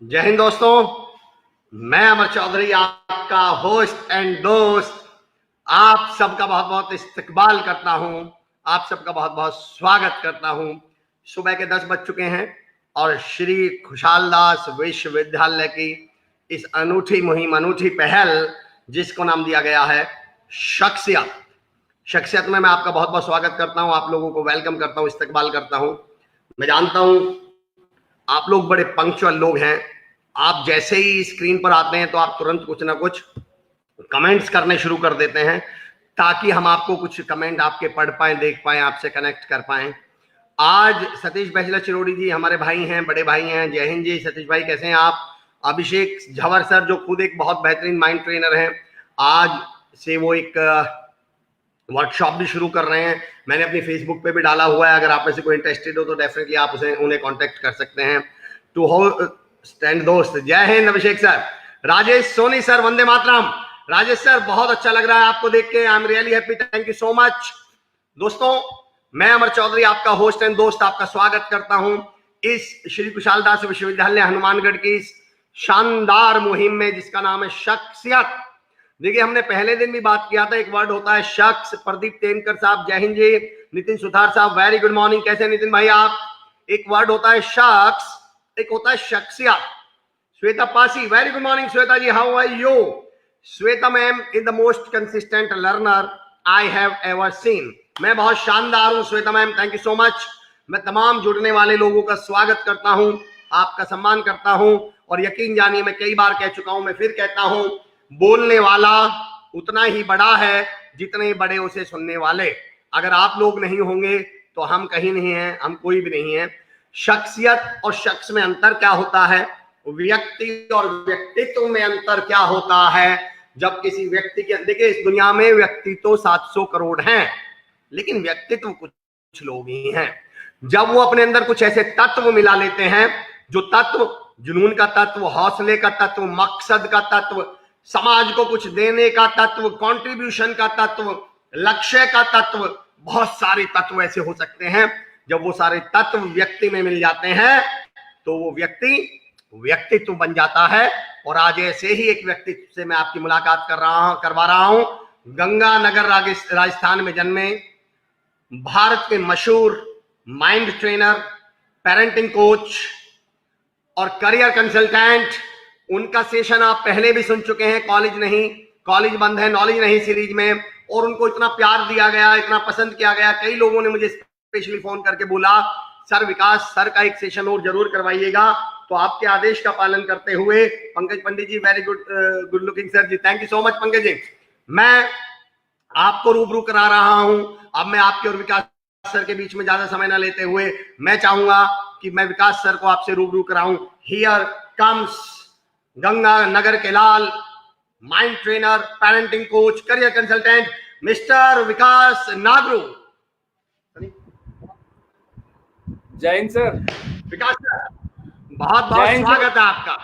जय हिंद दोस्तों, मैं अमर चौधरी आपका होस्ट एंड दोस्त आप सबका बहुत बहुत इस्तकबाल करता हूं, आप सबका बहुत बहुत स्वागत करता हूं। सुबह के 10 बज चुके हैं और श्री खुशहाल दास विश्वविद्यालय की इस अनूठी मुहिम, अनूठी पहल जिसको नाम दिया गया है शख्सियत में मैं आपका बहुत बहुत स्वागत करता हूं, आप लोगों को वेलकम करता हूं, इस्तकबाल करता हूं। मैं जानता हूं आप लोग बड़े पंक्चुअल लोग हैं। आप जैसे ही स्क्रीन पर आते हैं तो आप तुरंत कुछ ना कुछ कमेंट्स करने शुरू कर देते हैं ताकि हम आपको कुछ कमेंट आपके पढ़ पाए, देख पाए, आपसे कनेक्ट कर पाए। आज सतीश बैचलर चिरोड़ी जी हमारे भाई हैं, बड़े भाई हैं। जय हिंद जी। सतीश भाई कैसे हैं आप? अभिषेक झवर सर जो खुद एक बहुत बेहतरीन माइंड ट्रेनर हैं, आज से वो एक वर्कशॉप भी शुरू कर रहे हैं। मैंने अपनी फेसबुक पे भी डाला हुआ है, अगर आप में से कोई इंटरेस्टेड हो तो डेफिनेटली आप उन्हें कांटेक्ट कर सकते हैं। टू हो स्टैंड दोस्त। जय हिंद अभिषेक sir. Rajesh Soni sir, Vande Mataram. Rajesh sir, बहुत अच्छा लग रहा है आपको देख के, I am really happy, thank you so much. दोस्तों, मैं अमर चौधरी आपका होस्ट एंड दोस्त आपका स्वागत करता हूं इस श्री खुशहाल दास विश्वविद्यालय हनुमानगढ़ की इस शानदार मुहिम में जिसका नाम है शख्सियत। देखिए, हमने पहले दिन भी बात किया था, एक वर्ड होता है शख्स। प्रदीप तेमकर साहब जय हिंद जी। नितिन सुथार साहब वेरी गुड मॉर्निंग, कैसे नितिन भाई आप? एक वर्ड होता है शख्स, एक होता है शख्सियत। Shweta Pasi very good morning Shweta ji, how are you? Shweta ma'am is the most consistent learner I have ever seen. मैं बहुत शानदार हूं Shweta ma'am, thank you so much. मैं तमाम जुड़ने वाले लोगों का स्वागत करता हूं, आपका सम्मान करता हूं और यकीन जानिए मैं कई बार कह चुका हूं, मैं फिर कहता हूं, बोलने वाला उतना ही बड़ा है जितने बड़े उसे सुनने वाले। अगर आप लोग नहीं होंगे तो हम कहीं नहीं हैं, हम कोई भी नहीं है। शख्सियत और शख्स में अंतर क्या होता है? व्यक्ति और व्यक्तित्व में अंतर क्या होता है? जब किसी व्यक्ति के, देखिए इस दुनिया में व्यक्ति तो 700 करोड़ हैं, लेकिन व्यक्तित्व कुछ लोग ही हैं। जब वो अपने अंदर कुछ ऐसे तत्व मिला लेते हैं, जो तत्व जुनून का तत्व, हौसले का तत्व, मकसद का तत्व, समाज को कुछ देने का तत्व, कंट्रीब्यूशन का तत्व, लक्ष्य का तत्व, बहुत सारे तत्व ऐसे हो सकते हैं। जब वो सारे तत्व व्यक्ति में मिल जाते हैं तो वो व्यक्तित्व बन जाता है। और आज ऐसे ही एक व्यक्तित्व से मैं आपकी मुलाकात करवा रहा हूं। गंगानगर राजस्थान में जन्मे, भारत के मशहूर माइंड ट्रेनर, पेरेंटिंग कोच और करियर कंसल्टेंट। उनका सेशन आप पहले भी सुन चुके हैं, कॉलेज बंद है, नॉलेज नहीं सीरीज में, और उनको इतना प्यार दिया गया, इतना पसंद किया गया। कई लोगों ने मुझे स्पेशली फोन करके बोला, सर विकास सर का एक सेशन और जरूर करवाइएगा। तो आपके आदेश का पालन करते हुए Pankaj Pandit ji, very good looking sir ji, thank you so much Pankaj ji, मैं आपको रूबरू करा रहा हूं। अब मैं आपके और विकास सर के बीच में ज्यादा समय ना लेते हुए मैं चाहूंगा कि मैं विकास सर को आपसे रूबरू कराऊं। हियर कम्स गंगानगर के लाल, mind trainer, parenting coach, career consultant, mister Vikas Nagru. Jai Hind sir. विकास सर, बहुत बहुत स्वागत है आपका।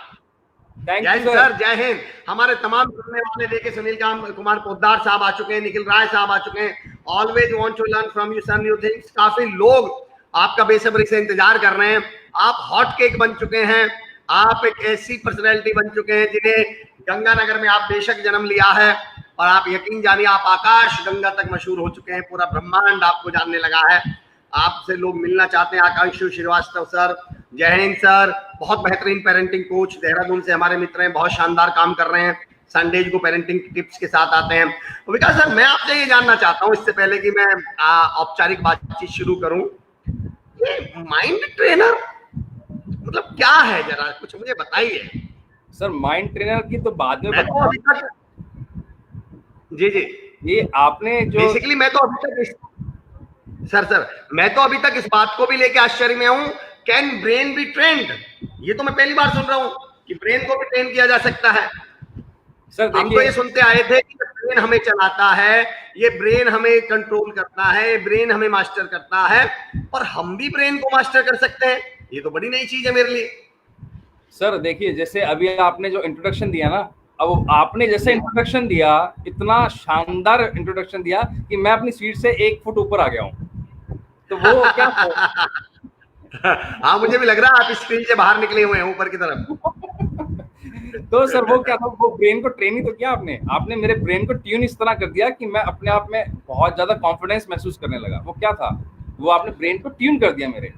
जय हिंद सर। जय हिंद। हमारे तमाम सुनने वाले देखे, सुनील कुमार पोद्दार साहब आ चुके हैं, निखिल राय साहब आ चुके हैं। Always want to learn from you sir new things. काफी लोग आपका बेसब्री से इंतजार कर रहे हैं। आप हॉट केक बन चुके हैं, आप एक ऐसी पर्सनैलिटी बन चुके हैं जिन्हें गंगानगर में आप बेशक जन्म लिया है, और आप यकीन जानिए आप आकाश गंगा तक मशहूर हो चुके हैं। पूरा ब्रह्मांड आपको जानने लगा है। आपसे लोग मिलना चाहते हैं। आकांक्षु श्रीवास्तव सर, जय हिंद सर, बहुत बेहतरीन पेरेंटिंग कोच, देहरादून से हमारे मित्र हैं, बहुत शानदार काम कर रहे हैं, संडेज को पेरेंटिंग टिप्स के साथ आते हैं। विकास सर, मैं आपसे ये जानना चाहता हूँ, इससे पहले कि मैं औपचारिक बातचीत शुरू करूं, ये माइंड ट्रेनर मतलब क्या है, जरा कुछ मुझे बताइए। सर माइंड ट्रेनर की तो बाद में जी, ये आपने जो बेसिकली मैं तो अभी तक इस बात को भी लेके आश्चर्य में हूं, कैन ब्रेन बी ट्रेन्ड? ये तो मैं पहली बार सुन रहा हूं कि ब्रेन को भी ट्रेन किया जा सकता है। सर हम तो ये सुनते आए थे कि ब्रेन हमें चलाता है, ये ब्रेन हमें कंट्रोल करता है, ये ब्रेन हमें मास्टर करता है, और हम भी ब्रेन को मास्टर कर सकते हैं। ये तो बड़ी नई चीज है मेरे लिए। सर देखिए, जैसे अभी आपने जो इंट्रोडक्शन दिया ना, अब आपने जैसे इंट्रोडक्शन दिया, इतना शानदार इंट्रोडक्शन दिया कि मैं अपनी सीट से 1 फुट ऊपर आ गया हूँ। तो वो क्या हाँ, मुझे भी लग रहा है आप स्क्रीन से बाहर निकले हुए हैं ऊपर की तरफ। तो सर वो क्या था, वो ब्रेन को ट्रेन ही तो किया आपने। आपने मेरे ब्रेन को ट्यून इस तरह कर दिया कि मैं अपने आप में बहुत ज्यादा कॉन्फिडेंस महसूस करने लगा। वो क्या था, वो आपने ब्रेन को ट्यून कर दिया मेरे।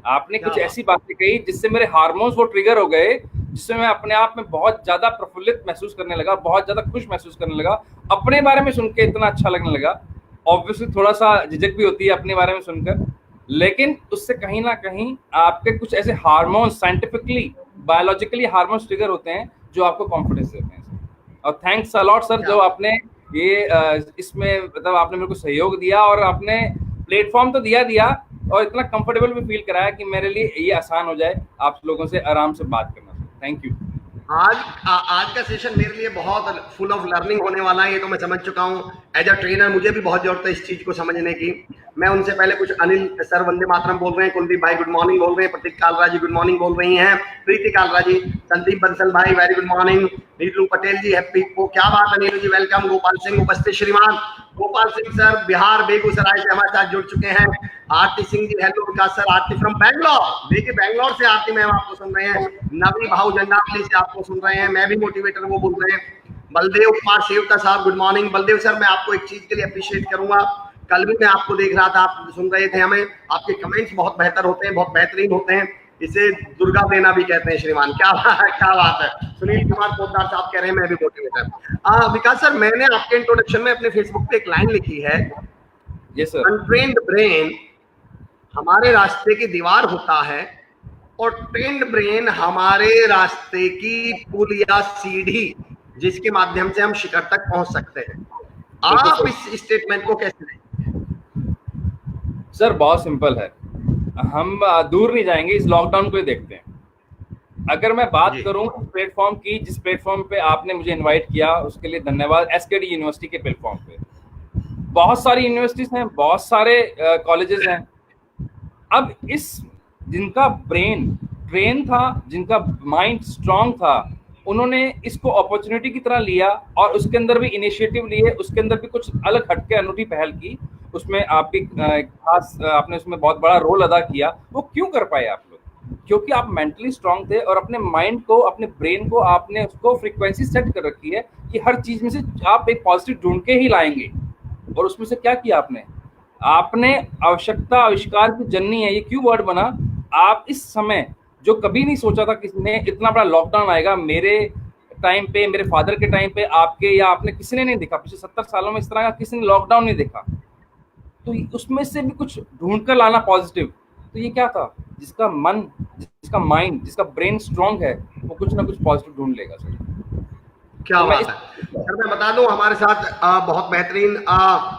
आपने क्या कुछ बात। ऐसी बातें कही जिससे मेरे हार्मोन्स वो ट्रिगर हो गए, जिससे मैं अपने आप में बहुत ज्यादा प्रफुल्लित महसूस करने लगा, बहुत ज्यादा खुश महसूस करने लगा। अपने बारे में सुन के इतना अच्छा लगने लगा। ऑब्वियसली थोड़ा सा झिझक भी होती है अपने बारे में सुनकर, लेकिन उससे कहीं ना कहीं आपके कुछ ऐसे hormones, scientifically biologically hormones trigger होते हैं जो आपको कॉन्फिडेंस देते हैं सर। और थैंक्स अलॉट सर, क्या जो आपने ये इसमें मतलब आपने मेरे को सहयोग दिया, और आपने प्लेटफॉर्म तो दिया दिया और इतना कंफर्टेबल भी फील कराया कि मेरे लिए ये आसान हो जाए आप लोगों से आराम से बात करना। Thank you. आज का सेशन मेरे लिए बहुत फुल ऑफ लर्निंग होने वाला है, ये तो मैं समझ चुका हूँ। एज अ ट्रेनर मुझे भी बहुत जरूरत है इस चीज को समझने की। मैं उनसे पहले कुछ अनिल सर वंदे मातरम बोल रहे हैं, कुलदीप भाई गुड मॉर्निंग बोल रहे हैं, प्रतीक कालरा जी गुड मॉर्निंग बोल रही हैं, प्रीति कालरा जी, संदीप बंसल भाई very good morning, Neelu Patel ji happy को, क्या बात है नीलू जी, वेलकम। गोपाल सिंह उपस्थित श्रीमान गोपाल सिंह सर बिहार बेगूसराय से हमारे साथ जुड़ चुके हैं। Aarti Singh ji hello Vikas sir, Aarti from Bangalore, देखिए बैंगलोर से आरती मैम आपको सुन रहे हैं। नवी भाव जंडावली से आपको सुन रहे हैं, मैं भी मोटिवेटर वो बोल रहे हैं। बलदेव कुमार सेवका साहब गुड मॉर्निंग। बलदेव सर मैं आपको एक चीज के लिए अप्रिशिएट करूंगा, कल भी मैं आपको देख रहा था, आप सुन रहे थे हमें, आपके कमेंट्स बहुत बेहतर होते हैं, बहुत बेहतरीन होते हैं, इसे दुर्गा देना भी कहते हैं श्रीमान। क्या क्या बात है। सुनील कुमार पोद्दार साहब कह रहे हैं मैं भी मोटिवेटर। विकास सर मैंने आपके इंट्रोडक्शन में अपने फेसबुक पे एक लाइन लिखी है, यस सर। अनट्रेन्ड ब्रेन हमारे रास्ते की दीवार होता है और ट्रेन्ड ब्रेन हमारे रास्ते की पुल या सीढ़ी, जिसके माध्यम से हम शिखर तक पहुंच सकते हैं। आप इस स्टेटमेंट को कैसे लेंगे? सर बहुत सिंपल है, हम दूर नहीं जाएंगे, इस लॉकडाउन को ही देखते हैं। अगर मैं बात करूं प्लेटफॉर्म की, जिस प्लेटफॉर्म पे आपने मुझे इनवाइट किया उसके लिए धन्यवाद। एसकेडी यूनिवर्सिटी के प्लेटफॉर्म पे बहुत सारी यूनिवर्सिटीज हैं, बहुत सारे कॉलेजेस हैं। अब इस जिनका ब्रेन ट्रेन था, जिनका माइंड स्ट्रांग था, उन्होंने इसको अपॉर्चुनिटी की तरह लिया और उसके अंदर भी इनिशिएटिव लिए, उसके अंदर भी कुछ अलग हटके अनूठी पहल की, उसमें आपकी खास आपने उसमें बहुत बड़ा रोल अदा किया। वो क्यों कर पाए आप लोग? क्योंकि आप मेंटली स्ट्रांग थे और अपने माइंड को, अपने ब्रेन को आपने उसको फ्रीक्वेंसी सेट कर रखी है कि हर चीज में से आप एक पॉजिटिव ढूंढ के ही लाएंगे। और उसमें से क्या किया आपने? आपने आवश्यकता आविष्कार की जननी है, ये क्यों वर्ड बना। आप इस समय जो कभी नहीं सोचा था किसने इतना बड़ा लॉकडाउन आएगा, मेरे टाइम पे, मेरे फादर के टाइम पे, आपके या आपने किसी ने नहीं देखा, पिछले 70 सालों में इस तरह का किसी ने लॉकडाउन नहीं देखा। तो उसमें से भी कुछ ढूंढ कर लाना पॉजिटिव, तो ये क्या था? जिसका मन, जिसका माइंड, जिसका ब्रेन स्ट्रांग है, वो कुछ ना कुछ पॉजिटिव ढूंढ लेगा सर। क्या बात है सर। मैं बता दूं हमारे साथ बहुत बेहतरीन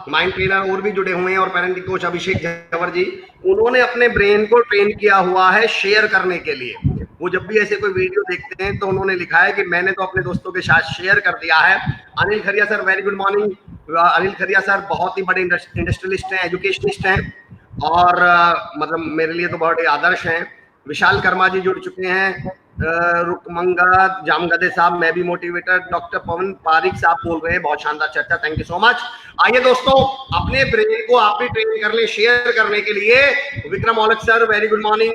माइंड ट्रेनर और भी जुड़े हुए हैं, और पेरेंटिंग कोच अभिषेक झवर जी, उन्होंने अपने ब्रेन को ट्रेन किया हुआ है शेयर करने के लिए। वो जब भी ऐसे कोई वीडियो देखते हैं तो उन्होंने लिखा है कि मैंने तो अपने दोस्तों के साथ शेयर कर दिया है। Anil Khariya sir very good morning. Anil Khariya sir बहुत ही बड़े इंडस्ट्रियलिस्ट हैं, एजुकेशनिस्ट हैं, और मतलब मेरे लिए तो बहुत आदर्श हैं। विशाल कर्मा जी जुड़ चुके हैं, रुकमंगा जामगदे साहब, मैं भी मोटिवेटर, डॉक्टर पवन पारिक साहब बोल रहे हैं, बहुत शानदार चर्चा, थैंक यू सो मच। आइए दोस्तों, अपने ब्रेन को आप भी ट्रेन कर ले शेयर करने के लिए। Vikram Aulakh sir very good morning,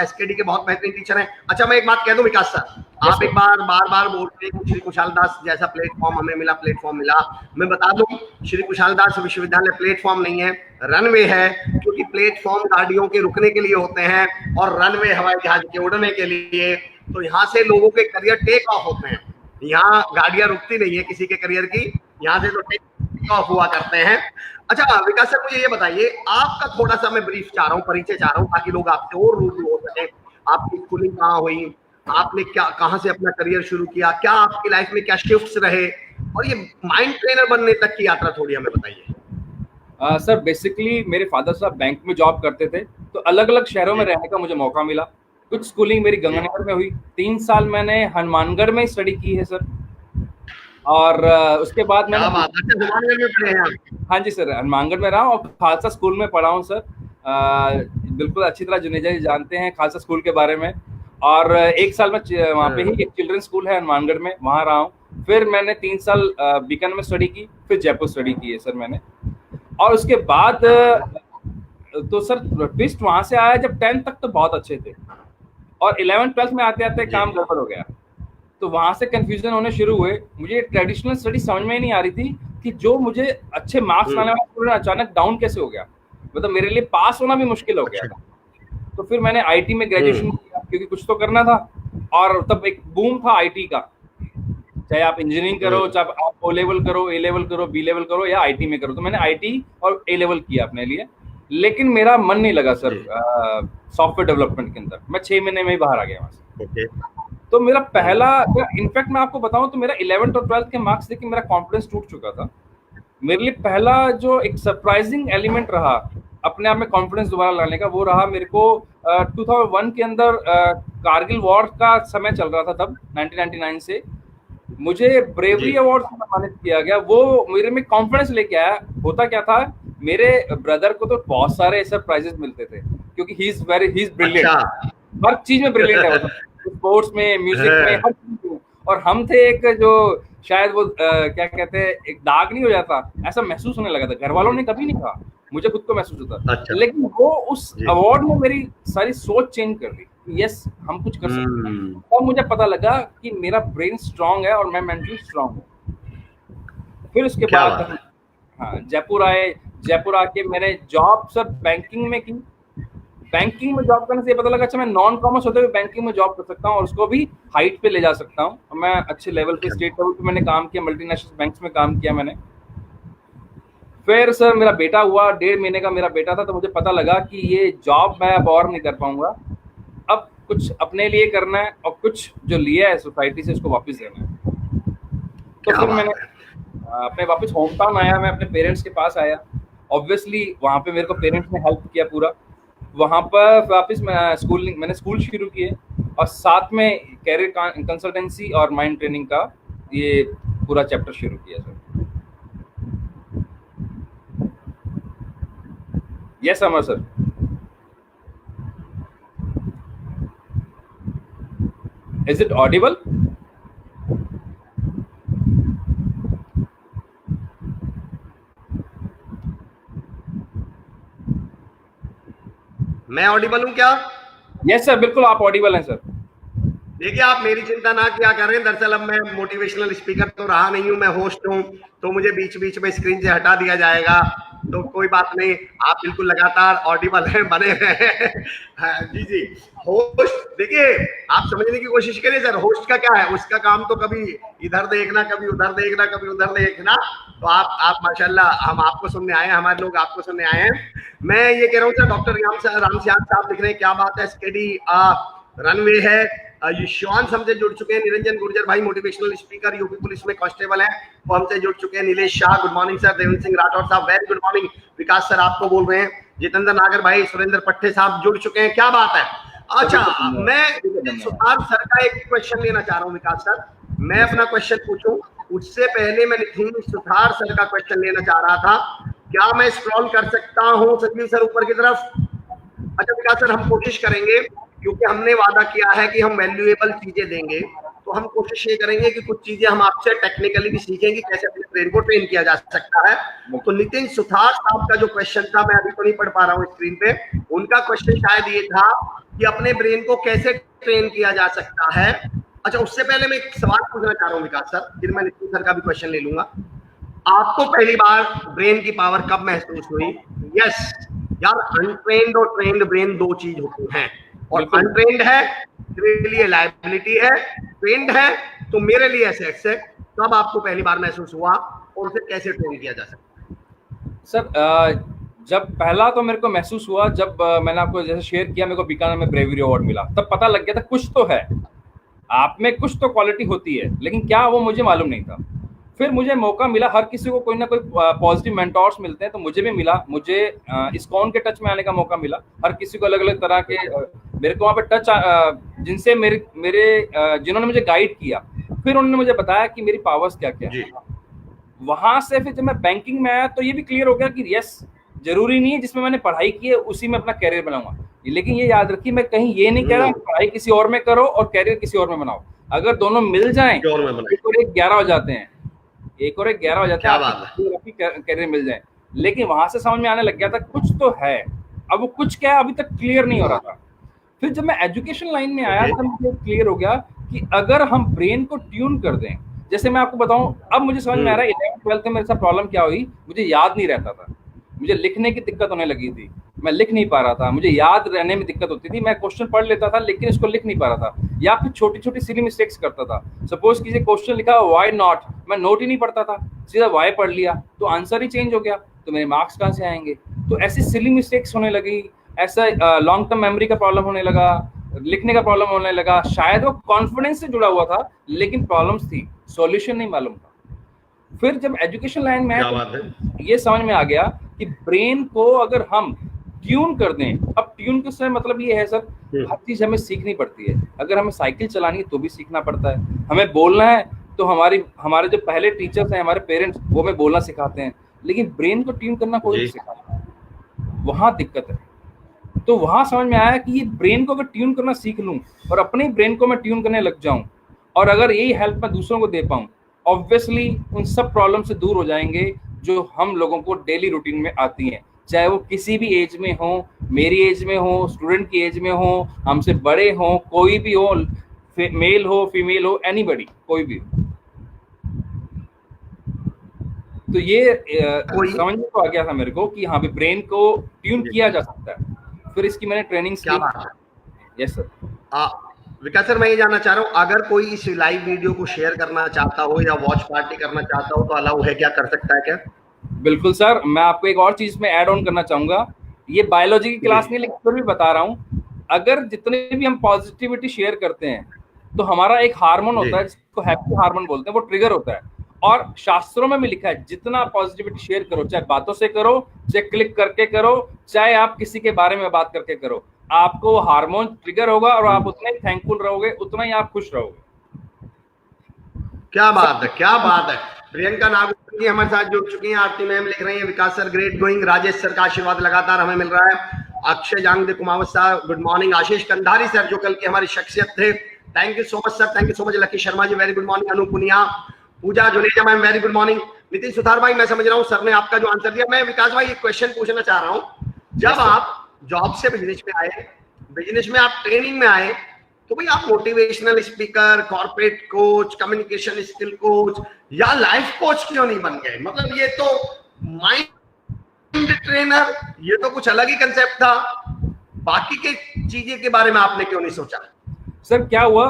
SKD के बहुत बेहतरीन टीचर हैं। अच्छा मैं एक बात कह दूं विकास सर, आप एक बार बार बोल रहे हैं श्री कुशाल दास जैसा प्लेटफॉर्म हमें मिला, प्लेटफॉर्म मिला। मैं बता दूं श्री कुशाल दास विश्वविद्यालय प्लेटफॉर्म नहीं है, रनवे है, क्योंकि प्लेटफॉर्म गाड़ियों के रुकने के लिए होते हैं और रनवे हवाई जहाज के उड़ने के लिए। तो यहाँ से लोगों के करियर टेक ऑफ होते हैं, यहाँ गाड़ियां रुकती नहीं है किसी के करियर की, यहाँ से तो टेक ऑफ हुआ करते हैं। अच्छा विकास सर मुझे ये बताइए, आपका थोड़ा सा मैं ब्रीफ चाह रहा हूँ, परिचय चाह रहा हूँ, ताकि लोग आपसे और रूबरू हो सके। आपकी स्कूलिंग कहाँ हुई, आपने क्या, कहाँ से अपना करियर शुरू किया, क्या आपकी लाइफ में क्या शिफ्ट्स रहे, और ये माइंड ट्रेनर बनने तक की यात्रा थोड़ी हमें बताइए। सर बेसिकली मेरे फादर साहब बैंक में जॉब करते थे, तो अलग अलग शहरों में रहने का मुझे मौका मिला। कुछ स्कूलिंग मेरी गंगानगर में हुई, 3 साल मैंने हनुमानगढ़ में स्टडी की है सर। और उसके बाद मैंने हनुमानगढ़ में पढ़े हैं? हाँ जी सर, हनुमानगढ़ में रहा हूँ और खालसा स्कूल में पढ़ा हूँ सर। बिल्कुल अच्छी तरह जुनेजा जी जानते हैं खालसा स्कूल के बारे में। और 1 साल में वहाँ पे ही एक चिल्ड्रन स्कूल है हनुमानगढ़ में, वहाँ रहा हूँ। फिर मैंने 3 साल बीकानेर में स्टडी की, फिर जयपुर स्टडी की है सर मैंने। और उसके बाद तो सर ट्विस्ट वहां से आया जब 10th तक तो बहुत अच्छे थे और 11th-12th में आते आते काम गड़बड़ हो गया, तो वहां से कंफ्यूजन होने शुरू हुए। मुझे ट्रेडिशनल स्टडी समझ में ही नहीं आ रही थी कि जो मुझे अच्छे मार्क्स लाने वाला स्टूडेंट अचानक डाउन कैसे हो गया, मतलब मेरे लिए पास होना भी मुश्किल हो गया था। तो फिर मैंने आईटी में ग्रेजुएशन किया क्योंकि कुछ तो करना था, और तब एक बूम था आईटी का, चाहे आप इंजीनियरिंग करो, चाहे आप ओ लेवल करो, ए लेवल करो, बी लेवल करो या आईटी में करो। तो मैंने आईटी और ए लेवल किया अपने लिए, लेकिन मेरा मन नहीं लगा सर सॉफ्टवेयर डेवलपमेंट के अंदर। मैं 6 महीने में ही बाहर आ गया वहां से। तो मेरा पहला, इनफैक्ट मैं आपको बताऊं तो मेरा 11th और 12th के मार्क्स देख के मेरा कॉन्फिडेंस टूट चुका था। मेरे लिए पहला जो एक सरप्राइजिंग एलिमेंट रहा अपने आप में कॉन्फिडेंस दोबारा लाने का, वो रहा मेरे को 2001 के अंदर कारगिल वॉर का समय चल रहा था तब, 1999 से मुझे ब्रेवरी अवार्ड से सम्मानित किया गया। वो मेरे में कॉन्फिडेंस लेके आया। होता क्या था, मेरे ब्रदर को तो बहुत सारे ऐसे प्राइजेस मिलते थे क्योंकि ही इज ब्रिलियंट, हर चीज में ब्रिलियंट है, स्पोर्ट्स में, म्यूजिक में, हर चीज में। और हम थे एक जो शायद वो क्या कहते हैं, एक दाग नहीं हो जाता, ऐसा महसूस होने लगा था। घर वालों ने कभी नहीं कहा, मुझे खुद को महसूस होता। लेकिन वो उस अवार्ड ने मेरी सारी सोच चेंज कर दी। यस, हम कुछ कर सकते हैं। तब मुझे पता लगा कि मेरा ब्रेन स्ट्रांग है और मैं मेंटली स्ट्रांग हूँ। फिर उसके बाद हाँ जयपुर आए। जयपुर आके मैंने जॉब सर बैंकिंग में की। बैंकिंग में जॉब करने से पता लगा अच्छा मैं नॉन कॉमर्स होते हुए बैंकिंग में जॉब कर सकता हूँ और उसको भी हाइट पे ले जा सकता हूँ। मैं अच्छे लेवल पे, स्टेट लेवल पे मैंने काम किया, मल्टीनेशनल बैंक्स में काम किया मैंने। फिर सर मेरा बेटा हुआ, 1.5 महीने का मेरा बेटा था, तो मुझे पता लगा कि ये जॉब मैं अब और नहीं कर पाऊंगा, अब कुछ अपने लिए करना है और कुछ जो लिया है सोसाइटी से उसको वापस देना है। तो फिर मैंने अपने वापस होम टाउन आया, मैं अपने पेरेंट्स के पास आया। ऑब्वियसली वहाँ पे मेरे को पेरेंट्स ने हेल्प किया पूरा। वहाँ पर वापस मैंने स्कूल शुरू किए और साथ में कैरियर कंसल्टेंसी और माइंड ट्रेनिंग का ये पूरा चैप्टर शुरू किया sir. Yes Amar sir. Is it Audible? मैं ऑडिबल हूं क्या? यस सर, बिल्कुल आप ऑडिबल हैं सर। देखिए, आप मेरी चिंता ना क्या करें। दरअसल अब मैं मोटिवेशनल स्पीकर तो रहा नहीं हूं, मैं होस्ट हूं, तो मुझे बीच बीच में स्क्रीन से हटा दिया जाएगा, तो कोई बात नहीं। आप बिल्कुल लगातार ऑडिबल हैं, बने हैं। हाँ, जी जी। होस्ट, देखिए आप समझने की कोशिश करिए सर, होस्ट का क्या है, उसका काम तो कभी इधर देखना, कभी उधर देखना, कभी उधर देखना। तो आप माशाल्लाह, हम आपको सुनने आए हैं, हमारे लोग आपको सुनने आए हैं। मैं ये कह रहा हूँ सर, डॉक्टर रामसियान साहब लिख रहे हैं, क्या बात है, स्टडी रनवे है। युष्मान हमसे जुड़ चुके हैं। निरंजन गुर्जर भाई मोटिवेशनल स्पीकर, यूपी पुलिस में कांस्टेबल हैं, वो हमसे जुड़ चुके हैं। Nilesh Shah, good morning sir. Devendra Singh Rathore साहब, वेरी गुड मॉर्निंग। विकास सर आपको बोल रहे हैं। जितेंद्र नागर भाई, सुरेंद्र पट्टे साहब जुड़ चुके हैं, क्या बात है। अच्छा, मैं सुधार सर का एक क्वेश्चन लेना चाह रहा हूँ। विकास सर, मैं अपना क्वेश्चन पूछूं उससे पहले मैं नितिन सुधार सर का क्वेश्चन लेना चाह रहा था। क्या मैं स्क्रॉल कर सकता हूँ संजीव सर ऊपर की तरफ? अच्छा विकास सर, हम कोशिश करेंगे, क्योंकि हमने वादा किया है कि हम वैल्यूएबल चीजें देंगे, तो हम कोशिश ये करेंगे कि कुछ चीजें हम आपसे टेक्निकली भी सीखेंगे, कैसे अपने ब्रेन को ट्रेन किया जा सकता है। तो नितिन सुथार साहब का जो क्वेश्चन था, मैं अभी तो नहीं पढ़ पा रहा हूँ स्क्रीन पे, उनका क्वेश्चन शायद ये था कि अपने ब्रेन को कैसे ट्रेन किया जा सकता है। अच्छा, उससे पहले मैं एक सवाल पूछना चाह रहा हूँ विकास सर, फिर मैं नितिन सर का भी क्वेश्चन ले लूंगा। आपको पहली बार ब्रेन की पावर कब महसूस हुई? यस यार, अनट्रेन्ड और ट्रेन्ड ब्रेन दो चीज होती हैं, और अनट्रेन्ड है मेरे लिए लायबिलिटी है, ट्रेन्ड है तो मेरे लिए एसेट्स है। कब आपको पहली बार महसूस हुआ और उसे कैसे ट्रेन किया जा सकता है? सर जब पहला तो मेरे को महसूस हुआ जब मैंने आपको जैसे शेयर किया, मेरे को बीकानेर में ब्रेवरी अवार्ड मिला, तब पता लग गया था कुछ तो है, आप में कुछ तो क्वालिटी होती है, लेकिन क्या वो मुझे मालूम नहीं था। फिर मुझे मौका मिला, हर किसी को कोई ना कोई पॉजिटिव मेंटोर्स मिलते हैं, तो मुझे भी मिला, मुझे इस्कॉन के टच में आने का मौका मिला। हर किसी को अलग अलग तरह के मेरे को वहाँ पे टच जिनसे जिन्होंने मुझे गाइड किया, फिर उन्होंने मुझे बताया कि मेरी पावर्स क्या क्या है। वहां से फिर जब मैं बैंकिंग में आया तो ये भी क्लियर हो गया कि यस, जरूरी नहीं है जिसमें मैंने पढ़ाई की है उसी में अपना कैरियर बनाऊंगा, लेकिन ये याद रखिए मैं कहीं ये नहीं कह रहा पढ़ाई किसी और में करो और कैरियर किसी और में बनाओ। अगर दोनों मिल जाएं तो 11 हो जाते हैं, 1 और 1 11 हो जाते हैं, कैरियर मिल जाए। लेकिन वहां से समझ में आने लग गया था कुछ तो है, अब वो कुछ क्या अभी तक क्लियर नहीं हो रहा था। फिर जब मैं एजुकेशन लाइन में आया तब मुझे क्लियर हो गया कि अगर हम ब्रेन को ट्यून कर दें, जैसे मैं आपको बताऊं, अब मुझे समझ में आ रहा है 11th-12th में मेरे साथ प्रॉब्लम क्या हुई, मुझे याद नहीं रहता था, मुझे लिखने की दिक्कत होने लगी थी, मैं लिख नहीं पा रहा था, मुझे याद रहने में दिक्कत होती थी, मैं क्वेश्चन पढ़ लेता था लेकिन इसको लिख नहीं पा रहा था, या फिर छोटी छोटी सिली मिस्टेक्स करता था। सपोज कीजिए क्वेश्चन लिखा व्हाई नॉट, मैं नोट ही नहीं पढ़ता था, सीधा व्हाई पढ़ लिया तो आंसर ही चेंज हो गया, तो मेरे मार्क्स कहाँ से आएंगे। तो ऐसी सिली मिस्टेक्स होने लगी, ऐसा लॉन्ग टर्म मेमोरी का प्रॉब्लम होने लगा, लिखने का प्रॉब्लम होने लगा। शायद वो कॉन्फिडेंस से जुड़ा हुआ था लेकिन प्रॉब्लम्स थी, सॉल्यूशन नहीं मालूम था। फिर जब एजुकेशन लाइन में आया तो ये समझ में आ गया कि ब्रेन को अगर हम ट्यून कर दें, अब ट्यून के से मतलब ये है सर, हर चीज हमें सीखनी पड़ती है। अगर हमें साइकिल चलानी है तो भी सीखना पड़ता है, हमें बोलना है तो हमारे जो पहले टीचर्स हैं, हमारे पेरेंट्स, वो हमें बोलना सिखाते हैं, लेकिन ब्रेन को ट्यून करना कोई नहीं सिखाता, वहां दिक्कत है। तो वहां समझ में आया कि ये ब्रेन को अगर ट्यून करना सीख लूं और अपने ब्रेन को मैं ट्यून करने लग जाऊं, और अगर यही हेल्प मैं दूसरों को दे पाऊं, ऑब्वियसली उन सब प्रॉब्लम से दूर हो जाएंगे जो हम लोगों को डेली रूटीन में आती हैं, चाहे वो किसी भी एज में हो, मेरी एज में हो, स्टूडेंट की एज में हो, हमसे बड़े हो, कोई भी हो, मेल हो फीमेल हो, एनीबॉडी, कोई भी हो। तो ये समझ में तो आ गया था मेरे को कि हाँ भी ब्रेन को ट्यून किया जा सकता है। फिर इसकी मैंने ट्रेनिंग की। Yes sir. विकास सर, मैं ये जानना चाह रहा हूँ, अगर कोई इस लाइव वीडियो को शेयर करना चाहता हो या वॉच पार्टी करना चाहता हो तो अलाउ है क्या, कर सकता है क्या? बिल्कुल सर। मैं आपको एक और चीज में ऐड ऑन करना चाहूंगा, ये बायोलॉजी की क्लास नहीं लेकिन फिर भी बता रहा हूँ, अगर जितने भी हम पॉजिटिविटी शेयर करते हैं तो हमारा एक हार्मोन होता है जिसको हैप्पी हार्मोन बोलते हैं, वो ट्रिगर होता है। और शास्त्रों में भी लिखा है जितना पॉजिटिविटी शेयर करो, चाहे बातों से करो, चाहे क्लिक करके करो, चाहे आप किसी के बारे में बात करके करो, आपको हार्मोन ट्रिगर होगा और आप उतना ही थैंकफुल रहोगे, उतना ही आप खुश रहोगे। क्या बात है, क्या बात है। प्रियंका नागपुर जी हमारे साथ जुड़ चुकी हैं, आरती मैम लिख रही हैं, Vikas sir great going, Rajesh sir का आशीर्वाद लगातार हमें मिल रहा है, Akshay Jangde Kumawat sir good morning, Ashish Kandhari sir जो कल की हमारी शख्सियत थे, thank you so much sir, thank you so much, Lucky Sharma ji very good morning, Anu Puniya, Pooja Juneja ma'am very good morning, Nitin Suthar भाई मैं समझ रहा हूँ सर ने आपका जो आंसर दिया। मैं विकास भाई एक क्वेश्चन पूछना चाह रहा हूँ, जब आप जॉब से बिजनेस में आए, बिजनेस में आप ट्रेनिंग में आए, तो भाई आप motivational speaker, corporate coach, communication skill coach या लाइफ कोच क्यों नहीं बन गए? मतलब ये तो माइंड ट्रेनर, ये तो कुछ अलग ही कंसेप्ट था, बाकी के चीजें के बारे में आपने क्यों नहीं सोचा? सर क्या हुआ,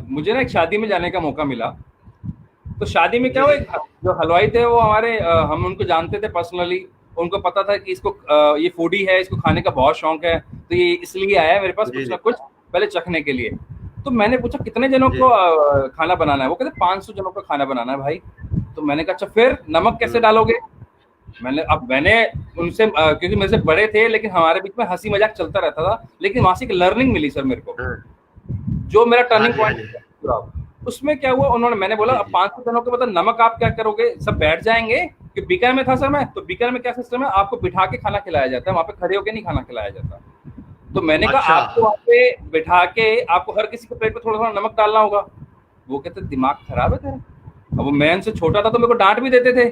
मुझे ना एक शादी में जाने का मौका मिला, तो शादी में क्या हुआ, जो हलवाई थे वो हमारे, हम उनको जानते थे पर्सनली, उनको पता था कि इसको ये फूडी है, इसको खाने का बहुत शौक है, तो ये इसलिए आया है मेरे पास कुछ ना कुछ पहले चखने के लिए। तो मैंने पूछा कितने जनों को खाना बनाना है, वो कहते 500 जनों का खाना बनाना है भाई। तो मैंने कहा अच्छा फिर नमक कैसे डालोगे? मैंने उनसे, क्योंकि मेरे से बड़े थे लेकिन हमारे बीच में हंसी मजाक चलता रहता था, लेकिन वहां से एक लर्निंग मिली सर मेरे को, जो मेरा टर्निंग पॉइंट। उसमें क्या हुआ, मैंने बोला अब 500 जनों के मतलब नमक आप क्या करोगे, सब बैठ जाएंगे, कि बीकानेर में था सर मैं, तो बीकानेर में क्या सिस्टम है, आपको बिठा के खाना खिलाया जाता है, वहां पे खड़े होके नहीं खाना खिलाया जाता। तो मैंने कहा आपको वहां पे बिठा के आपको हर किसी के प्लेट पे थोड़ा थोड़ा नमक डालना होगा। वो कहते दिमाग खराब है तेरा। अब वो मैं उनसे छोटा था तो मेरे को डांट भी देते थे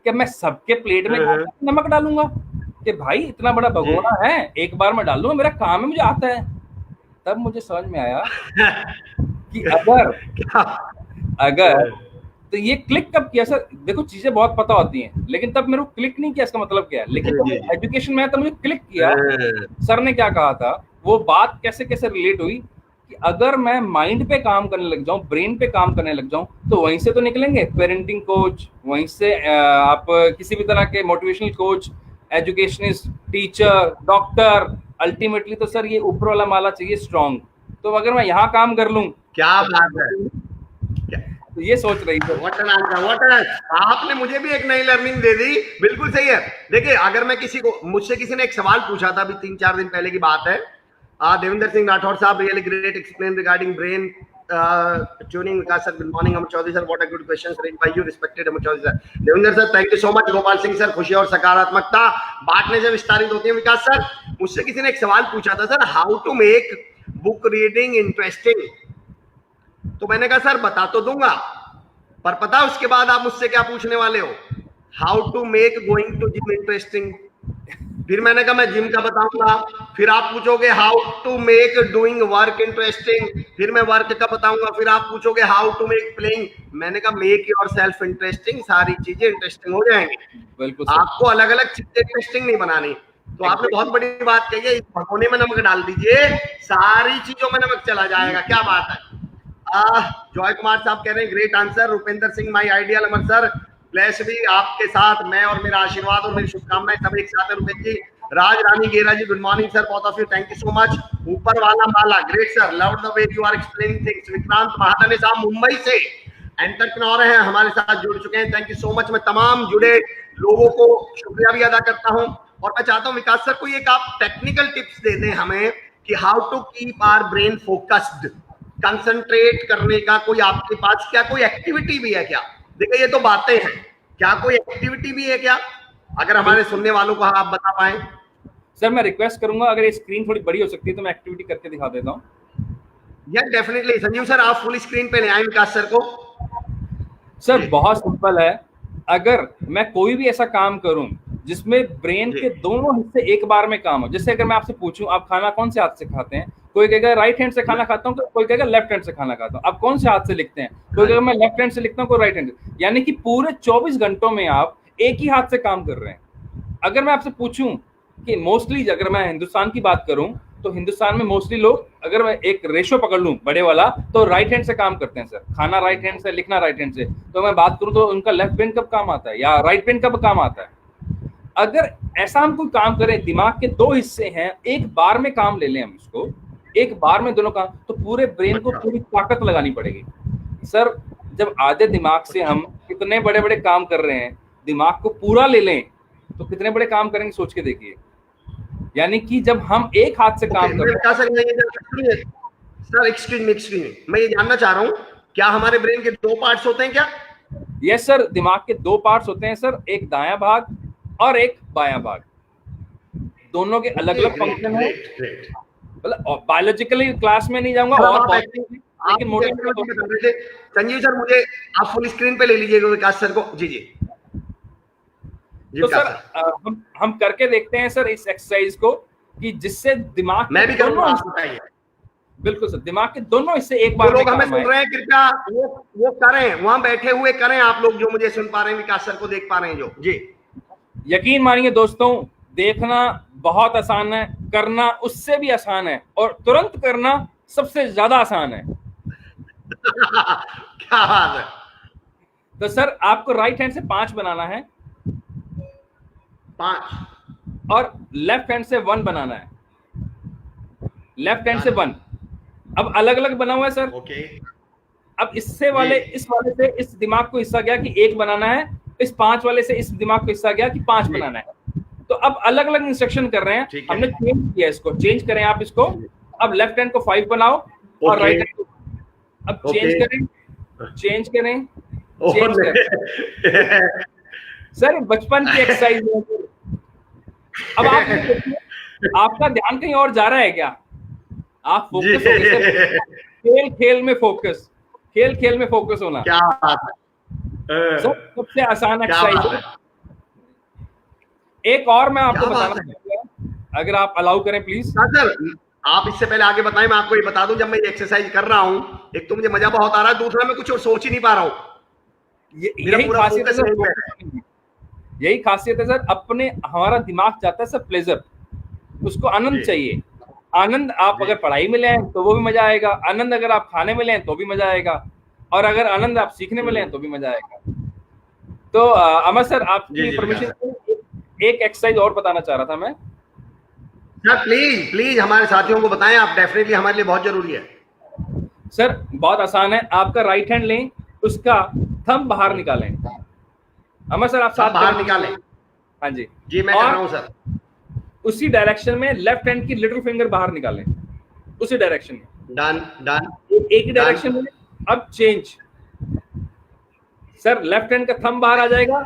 कि मैं सबके प्लेट में नमक डालूंगा, कि भाई इतना बड़ा भगोना है, एक बार मैं डाल दूंगा, मेरा काम है, मुझे आता है। तब मुझे समझ में आया कि अगर तो ये क्लिक कब किया सर, देखो चीजें बहुत पता होती हैं, लेकिन तब मेरे को क्लिक नहीं किया इसका मतलब क्या है, लेकिन जब एजुकेशन में आया तब मुझे क्लिक किया सर ने क्या कहा था, वो बात कैसे कैसे रिलेट हुई कि अगर मैं माइंड पे काम करने लग जाऊं, ब्रेन पे काम करने लग जाऊं, तो वहीं से तो निकलेंगे पेरेंटिंग कोच, वहीं से आप किसी भी तरह के motivational coach, educationist, teacher, doctor, ultimately तो सर ये ऊपर वाला माला चाहिए स्ट्रॉन्ग। तो अगर मैं यहाँ काम कर लूं, क्या बात है, तो ये सोच रही थी। आपने मुझे भी एक नई लर्निंग दे दी, बिल्कुल सही है। देखिए अगर मैं मुझसे किसी ने एक सवाल पूछा था, अभी 3-4 दिन पहले की बात है, देवेंद्र सिंह राठौर साहब really great explain regarding brain tuning, Vikas sir good morning, Amar Chaudhary sir what a good question raised by you respected Amar Chaudhary sir, Devendra sir thank you so much, Gopal Singh sir खुशी और सकारात्मकता बांटने से विस्तारित होती है। विकास सर मुझसे किसी ने एक सवाल पूछा था sir, how to make book reading interesting, तो मैंने कहा सर बता तो दूंगा, पर पता उसके बाद आप मुझसे क्या पूछने वाले हो, how to make going to gym interesting. फिर मैंने कहा मैं जिम का बताऊंगा, फिर आप पूछोगे how to make doing work interesting, फिर मैं वर्क का बताऊंगा, फिर आप पूछोगे हाउ टू मेक प्लेइंग, मैंने कहा मेक योर सेल्फ इंटरेस्टिंग, सारी चीजें इंटरेस्टिंग हो जाएंगी। बिल्कुल सर, आपको अलग अलग चीजें इंटरेस्टिंग नहीं बनानी। तो आपने एग्जैक्टली। बहुत बड़ी बात कही है, इस भगोने में नमक डाल दीजिए, सारी चीजों में नमक चला जाएगा। क्या बात है। जॉय कुमार साहब कह रहे हैं ग्रेट आंसर। रुपेंद्र सिंह माई आइडियल अमर सर, ब्लेस भी आपके साथ, मैं और मेरा आशीर्वाद और मेरी शुभकामनाएं सब एक साथ है। रुपेश जी, Raj Rani Gera ji, good morning sir, बहुत of you, thank you so much. ऊपर वाला माला, great sir, love the way you are explaining things. Vikrant Mahadani साहब मुंबई से एंटरप्रेन्योर हैं, हमारे साथ जुड़ चुके हैं, थैंक यू सो मच। मैं तमाम जुड़े लोगों को शुक्रिया भी अदा करता हूं, और मैं चाहता हूं विकास सर कोई एक आप टेक्निकल टिप्स दे दें हमें कि how to keep our brain focused, concentrate करने का कोई आपके पास क्या कोई एक्टिविटी भी है क्या? देखिए ये तो बातें हैं, क्या कोई एक्टिविटी भी है क्या, अगर हमारे सुनने वालों को आप बता पाए। सर मैं रिक्वेस्ट करूंगा अगर ये स्क्रीन थोड़ी बड़ी हो सकती है तो मैं एक्टिविटी करके दिखा देता हूँ। या डेफिनेटली संजीव सर, आप फुल स्क्रीन पे ले आए विकास सर को। सर बहुत सिंपल है, अगर मैं कोई भी ऐसा काम करूं जिसमें ब्रेन के दोनों हिस्से एक बार में काम हो, जैसे अगर मैं आपसे पूछूं आप खाना कौन से हाथ से खाते हैं, कोई कहेगा राइट हैंड से खाना खाता हूं, कोई कहेगा लेफ्ट हैंड से खाना खाता हूं, आप कौन से हाथ से लिखते हैं, कोई कहेगा मैं लेफ्ट हैंड से लिखता हूं, कोई राइट हैंड से, यानी कि पूरे 24 घंटों में आप एक ही हाथ से काम कर रहे हैं। अगर मैं आपसे पूछूं कि मोस्टली अगर मैं हिंदुस्तान की बात करूं तो हिंदुस्तान में मोस्टली लोग, अगर मैं एक रेशो पकड़ लूं बड़े वाला, तो राइट हैंड से काम करते हैं सर, खाना राइट हैंड से, लिखना राइट हैंड से। तो मैं बात करूं तो उनका लेफ्ट ब्रेन कब काम आता है या राइट ब्रेन कब काम आता है? अगर ऐसा हम कोई काम करें, दिमाग के दो हिस्से हैं, एक बार में काम ले लें हम इसको, एक बार में दोनों काम, तो पूरे ब्रेन को पूरी ताकत लगानी पड़ेगी सर। जब आधे दिमाग से हम कितने बड़े बड़े काम कर रहे हैं, दिमाग को पूरा ले लें तो कितने बड़े काम करेंगे, सोच के देखिए। यानी कि जब हम एक हाथ से काम कर रहे हैं। सर एक्सक्यूज मी, मैं ये जानना चाह रहा हूँ क्या हमारे ब्रेन के दो पार्ट्स होते हैं क्या? यस सर, दिमाग के दो पार्ट्स होते हैं सर, एक दायां भाग और एक बायां भाग, दोनों के अलग अलग फंक्शन है। मतलब बायोलॉजिकली क्लास में नहीं जाऊंगा और लेकिन मोटे संजीव सर मुझे आप फुल स्क्रीन पे ले लीजिएगा विकास सर को। जी जी तो सर हम करके देखते हैं सर इस एक्सरसाइज को, कि जिससे दिमाग, मैं भी करूंगा, बिल्कुल सर, दिमाग के दोनों हिस्से एक बार लोग हमें सुन रहे हैं, कृपया वो करें, वहां बैठे हुए करें आप लोग जो मुझे सुन पा रहे हैं, विकास सर को देख पा रहे हैं जो। जी यकीन मानिए दोस्तों, देखना बहुत आसान है, करना उससे भी आसान है, और तुरंत करना सबसे ज्यादा आसान है। क्या बात है। तो सर आपको राइट हैंड से 5 बनाना है, 5, और लेफ्ट हैंड से 1 बनाना है, लेफ्ट हैंड से 1। अब अलग अलग बना हुआ है सर। ओके। अब इससे वाले, इस वाले से इस दिमाग को हिस्सा गया कि 1 बनाना है, इस 5 वाले से इस दिमाग को हिस्सा गया कि 5 बनाना है। तो अब अलग अलग इंस्ट्रक्शन कर रहे हैं, हमने चेंज किया इसको, चेंज करें आप इसको। अब लेफ्ट हैंड को 5 बनाओ और राइट हैंड को, अब चेंज करें, चेंज करें, चेंज करें। सर बचपन की एक्सरसाइज है। अब आप आपका ध्यान कहीं और जा रहा है क्या? आप फोकस हो गए, खेल खेल में फोकस, खेल खेल में फोकस होना। क्या बात है। सबसे आसान एक्सरसाइज है। एक और मैं आपको बताना चाहूंगा, अगर आप अलाउ करें प्लीज। सर आप इससे पहले आगे बताएं, मैं आपको ये बता दूं, जब मैं ये एक्सरसाइज कर रहा हूं, एक तो मुझे मजा बहुत आ रहा है, दूसरा मैं कुछ और सोच ही नहीं पा रहा हूं। यही खासियत है सर, यही खासियत है सर, अपने हमारा दिमाग चाहता है सर प्लेजर, उसको आनंद चाहिए। आनंद आप अगर पढ़ाई में लें तो वो भी मजा आएगा, आनंद अगर आप खाने में लें तो भी मजा आएगा, और अगर आनंद आप सीखने में लें तो भी मजा आएगा। तो अमर सर आपकी परमिशन, एक एक्सरसाइज और बताना चाह रहा था मैं सर। प्लीज प्लीज हमारे साथियों को बताएं आप, डेफिनेटली हमारे लिए बहुत जरूरी है सर। बहुत आसान है, आपका राइट हैंड लें, उसका थंब बाहर निकालें। अमर सर आप साथ बाहर निकालें। हाँ जी जी मैं कर रहा हूं सर। उसी डायरेक्शन में लेफ्ट हैंड की लिटिल फिंगर बाहर निकालें, उसी डायरेक्शन में। डन डन, एक ही डायरेक्शन में। अब चेंज सर, लेफ्ट हैंड का थंब बाहर आ जाएगा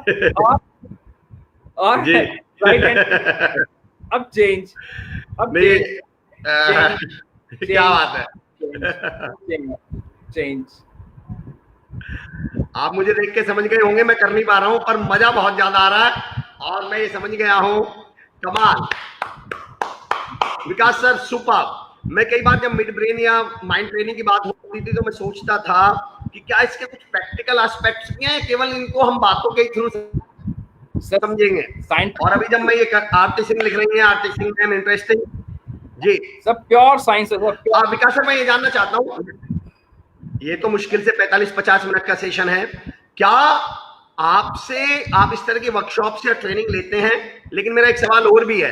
और राइट हैंड। अब चेंज, अब क्या बात है। चेंज। आप मुझे देख के समझ गए होंगे मैं कर नहीं पा रहा हूं, पर मजा बहुत ज्यादा आ रहा है, और मैं ये समझ गया हूं कमाल। विकास सर सुपर। मैं कई बार जब मिड ब्रेन या माइंड ट्रेनिंग की बात होती थी तो मैं सोचता था कि क्या इसके कुछ प्रैक्टिकल एस्पेक्ट्स भी हैं, केवल इनको हम बातों के थ्रू समझेंगे। और अभी जब मैं ये आरती सिंह लिख रही हैं, आरती सिंह मैम इंटरेस्टिंग जी, सब प्योर साइंस है सर। विकास सर मैं ये जानना चाहता हूँ, ये तो मुश्किल से 45-50 मिनट का सेशन है, क्या आपसे आप इस तरह की वर्कशॉप या ट्रेनिंग लेते हैं? लेकिन मेरा एक सवाल और भी है,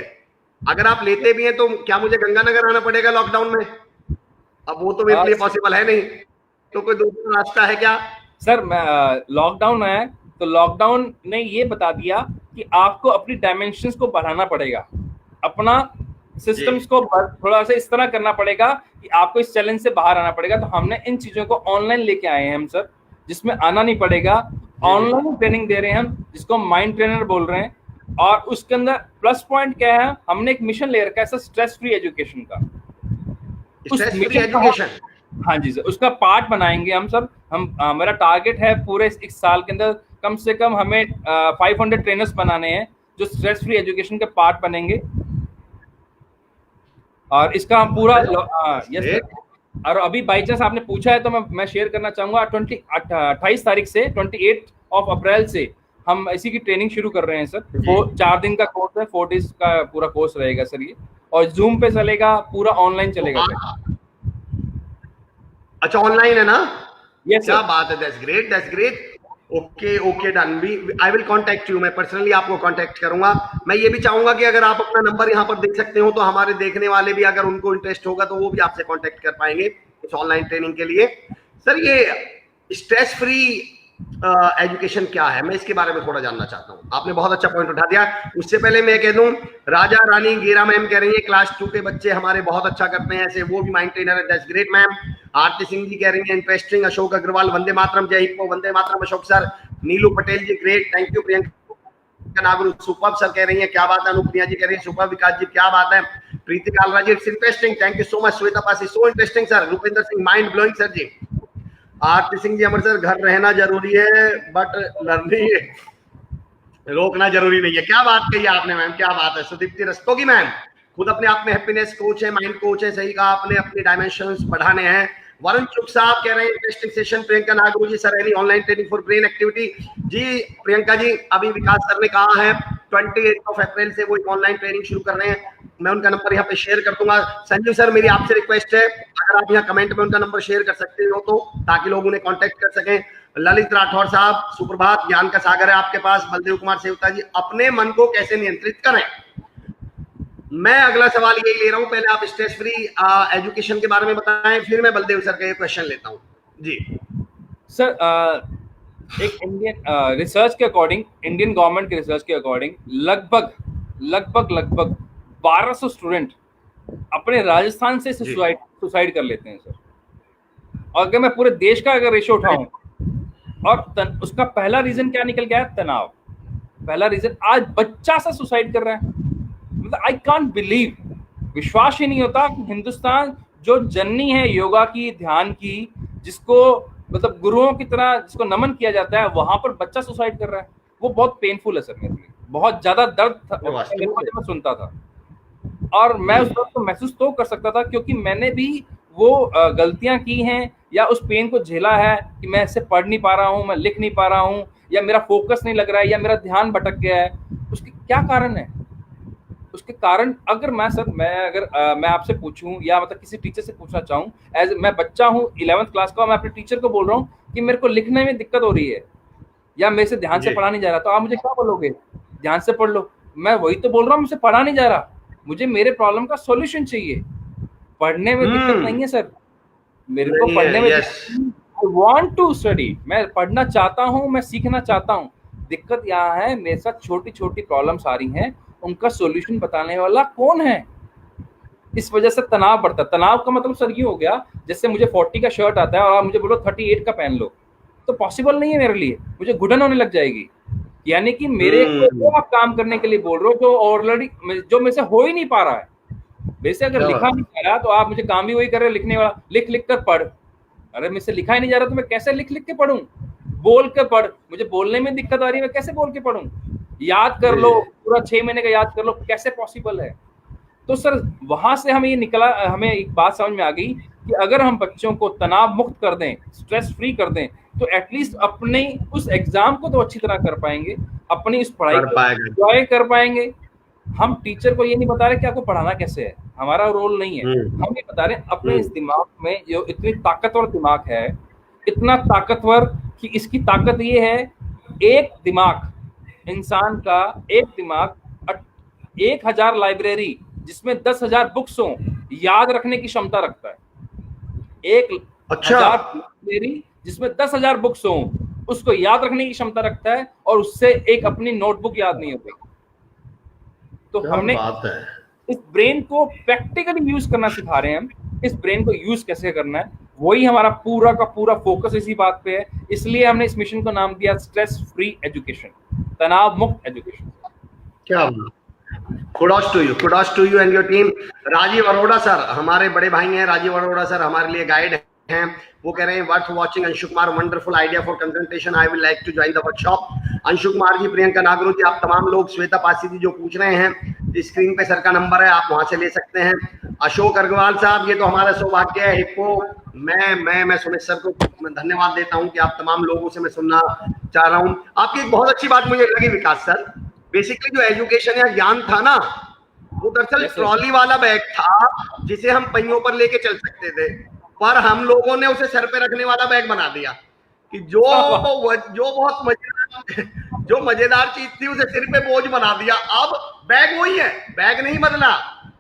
अगर आप लेते भी हैं तो क्या मुझे गंगानगर आना पड़ेगा लॉकडाउन में? अब वो तो मेरे लिए पॉसिबल है नहीं, तो कोई दूसरा रास्ता है क्या? सर लॉकडाउन है तो लॉकडाउन ने ये बता दिया कि आपको अपनी डायमेंशंस को बढ़ाना पड़ेगा, अपना सिस्टम्स को थोड़ा सा इस तरह करना पड़ेगा कि आपको इस चैलेंज से बाहर आना पड़ेगा। तो हमने इन चीजों को ऑनलाइन लेके आए हैं हम सर, जिसमें आना नहीं पड़ेगा। ऑनलाइन ट्रेनिंग दे रहे हैं हम, जिसको माइंड ट्रेनर बोल रहे हैं। और उसके अंदर प्लस पॉइंट क्या है, हमने एक मिशन ले रखा है सर, स्ट्रेस फ्री एजुकेशन का। स्ट्रेस फ्री एजुकेशन, हाँ जी सर, उसका पार्ट बनाएंगे हम सब। मेरा टारगेट है पूरे इस साल के अंदर कम से कम हमें 500 ट्रेनर्स बनाने हैं जो स्ट्रेस फ्री एजुकेशन के पार्ट बनेंगे। और इसका हम पूरा यस। और अभी बाई चांस आपने पूछा है तो मैं शेयर करना चाहूंगा, 28 तारीख से 28 अप्रैल से हम इसी की ट्रेनिंग शुरू कर रहे हैं सर। 4 दिन का कोर्स है, 4 डेज का पूरा कोर्स रहेगा सर ये, और जूम पे चलेगा, पूरा ऑनलाइन चलेगा सर। अच्छा ऑनलाइन है ना? यस क्या बात है, that's great, that's great. Okay done, I will contact you, मैं पर्सनली आपको कांटेक्ट करूंगा। मैं ये भी चाहूंगा कि अगर आप अपना नंबर यहाँ पर देख सकते हो तो हमारे देखने वाले भी अगर उनको इंटरेस्ट होगा तो वो भी आपसे कांटेक्ट कर पाएंगे इस ऑनलाइन ट्रेनिंग के लिए। सर ये स्ट्रेस फ्री एजुकेशन क्या है, मैं इसके बारे में थोड़ा जानना चाहता हूँ। आपने बहुत अच्छा पॉइंट उठा दिया। उससे पहले मैं कह दूं, राजा रानी गीरा मैम कह रही है क्लास 2 के बच्चे हमारे बहुत अच्छा करते हैं, ऐसे वो भी माइंड ट्रेनर है, that's great ma'am. Aarti Singh ji कह रही है interesting. Ashok Agarwal Vande Mataram, Jai Hind, Vande Mataram Ashok sir. Neelu Patel ji great, thank you. Priyanka Nagru super sir कह रही है क्या बात है। अनुप्रिया जी कह रही है सुपर। विकास जी क्या बात है। Preeti Kalra ji it's interesting, thank you so much. Shweta Pasi so interesting sir. Rupendra Singh mind blowing sir ji. Aarti Singh ji Amar sir घर रहना जरूरी है बट लर्निंग रोकना जरूरी नहीं है। क्या बात कही आपने मैम, क्या बात है। सुदीप्ति रस्तोगी मैम खुद अपने आप में हैप्पीनेस कोच है, माइंड कोच है, सही कहा आपने, अपने डायमेंशंस बढ़ाने हैं। वरुण चुग साहब कह रहे हैं interesting session. Priyanka Nagru ji sir any online training for brain activity. जी प्रियंका जी अभी विकास सर ने कहा है 28 अप्रैल से वो ऑनलाइन ट्रेनिंग शुरू कर रहे हैं, मैं उनका नंबर यहाँ पे शेयर कर दूंगा। संजीव सर मेरी आपसे रिक्वेस्ट है अगर आप यहाँ कमेंट में उनका नंबर शेयर कर सकते हो तो, ताकि लोग उन्हें कांटेक्ट कर सकें। ललित राठौर साहब सुप्रभात, ज्ञान का सागर है आपके पास। बलदेव कुमार सेवता जी अपने मन को कैसे नियंत्रित करें। मैं अगला सवाल यही ले रहा हूं, पहले आप स्ट्रेस फ्री एजुकेशन के बारे में बताएं, फिर मैं बलदेव सर का ये क्वेश्चन लेता हूं जी। सर एक इंडियन रिसर्च के अकॉर्डिंग, इंडियन गवर्नमेंट के रिसर्च के अकॉर्डिंग लगभग 1200 स्टूडेंट अपने राजस्थान से सुसाइड कर लेते हैं सर। और अगर मैं पूरे देश का अगर रेशो उठाऊं, और उसका पहला रीजन क्या निकल गया है, तनाव। पहला रीजन आज बच्चा सा सुसाइड कर रहा है। मतलब आई कांट बिलीव, विश्वास ही नहीं होता कि हिंदुस्तान जो जननी है योगा की, ध्यान की, जिसको मतलब गुरुओं की तरह जिसको नमन किया जाता है, वहां पर बच्चा सुसाइड कर रहा है। वो बहुत पेनफुल है सर मेरे लिए, बहुत ज्यादा दर्द था मैं सुनता था। और मैं उस दर्द को महसूस तो कर सकता था क्योंकि मैंने भी वो गलतियां की हैं या उस पेन को झेला है कि मैं इससे पढ़ नहीं पा रहा हूँ, मैं लिख नहीं पा रहा हूँ, या मेरा फोकस नहीं लग रहा है, या मेरा ध्यान भटक गया है। उसके क्या कारण है? उसके कारण अगर मैं आपसे पूछूं या मतलब किसी टीचर से पूछना चाहूं, एज मैं बच्चा हूं 11th क्लास का, मैं अपने टीचर को बोल रहा हूं कि मेरे को लिखने में दिक्कत हो रही है या मेरे से ध्यान से पढ़ा नहीं जा रहा, तो आप मुझे क्या बोलोगे? ध्यान से पढ़ लो। मैं वही तो बोल रहा हूँ, मुझसे पढ़ा नहीं जा रहा, मुझे मेरे प्रॉब्लम का सॉल्यूशन चाहिए। पढ़ने में दिक्कत नहीं है सर, मेरे को पढ़ने में आई वांट टू स्टडी, मैं पढ़ना चाहता हूँ, मैं सीखना चाहता हूँ। दिक्कत यहाँ है मेरे साथ छोटी छोटी प्रॉब्लम्स आ रही हैं, उनका सॉल्यूशन बताने वाला कौन है? इस वजह से तनाव बढ़ता है। तनाव का मतलब सर ये हो गया जैसे मुझे 40 का शर्ट आता है और आप मुझे बोलो 38 का पहन लो, तो पॉसिबल नहीं है मेरे लिए, मुझे घुटन होने लग जाएगी। यानी कि मेरे को आप काम करने के लिए बोल रहे हो जो ऑलरेडी जो मेरे से हो ही नहीं पा रहा है। वैसे अगर लिखा नहीं जा रहा तो आप मुझे काम भी वही कर रहे हो, लिखने वाला, लिख लिख कर पढ़। अरे मेरे से लिखा ही नहीं जा रहा तो मैं कैसे लिख लिख के पढ़ूं? बोल के पढ़, मुझे बोलने में दिक्कत आ रही है, मैं कैसे बोल के पढ़ूं? याद कर लो, पूरा 6 महीने का याद कर लो, कैसे पॉसिबल है? तो सर वहां से हमें ये निकला, हमें एक बात समझ में आ गई कि अगर हम बच्चों को तनाव मुक्त कर दें, स्ट्रेस फ्री कर दें, तो एटलीस्ट अपने उस एग्जाम को तो अच्छी तरह कर पाएंगे, अपनी उस पढ़ाई को एंजॉय कर पाएंगे। हम टीचर को ये नहीं बता रहे कि आपको पढ़ाना कैसे है, हमारा रोल नहीं है। हम ये बता रहे हैं अपने इस दिमाग में जो इतनी ताकतवर दिमाग है, इतना ताकतवर कि इसकी ताकत ये है, एक दिमाग इंसान का, एक दिमाग 1000 लाइब्रेरी जिसमें 10,000 बुक्स हो याद रखने की क्षमता रखता है। 1000 लाइब्रेरी जिसमें 10,000 बुक्स हो उसको याद रखने की क्षमता रखता है, और उससे एक अपनी नोटबुक याद नहीं होती। तो हमने इस ब्रेन को प्रैक्टिकली यूज करना सिखा रहे हैं। हम इस ब्रेन को यूज कैसे करना है, वही हमारा पूरा का पूरा फोकस इसी बात पे है। इसलिए हमने इस मिशन को नाम दिया स्ट्रेस फ्री एजुकेशन, तनाव मुक्त एजुकेशन। क्या kudos to you and your team. Rajiv Arora sir हमारे बड़े भाई हैं, राजीव अरोड़ा सर हमारे लिए गाइड हैं। वो कह रहे हैं worth watching Anshu Kumar, wonderful idea for consultation, I will like to join the workshop. Anshu Kumar ji, Priyanka Nagru ji, आप तमाम लोग, श्वेता पासी जी जो पूछ रहे हैं, स्क्रीन पे सर का नंबर है, आप वहां से ले सकते हैं। अशोक अग्रवाल साहब, ये तो हमारा सौभाग्य है। हिप्पो, मैं सुमित सर को धन्यवाद देता हूं कि आप तमाम लोगों से मैं सुनना चाह रहा हूं। आपकी एक बहुत अच्छी बात मुझे लगी विकास सर, बेसिकली जो एजुकेशन या ज्ञान था ना, वो दरअसल ट्रॉली वाला बैग था जिसे हम पहियों पर लेके चल सकते थे, पर हम लोगों ने उसे सर पे रखने वाला बैग बना दिया कि जो मजेदार चीज थी उसे सिर पे बोझ बना दिया। अब बैग वही है, बैग नहीं बदला।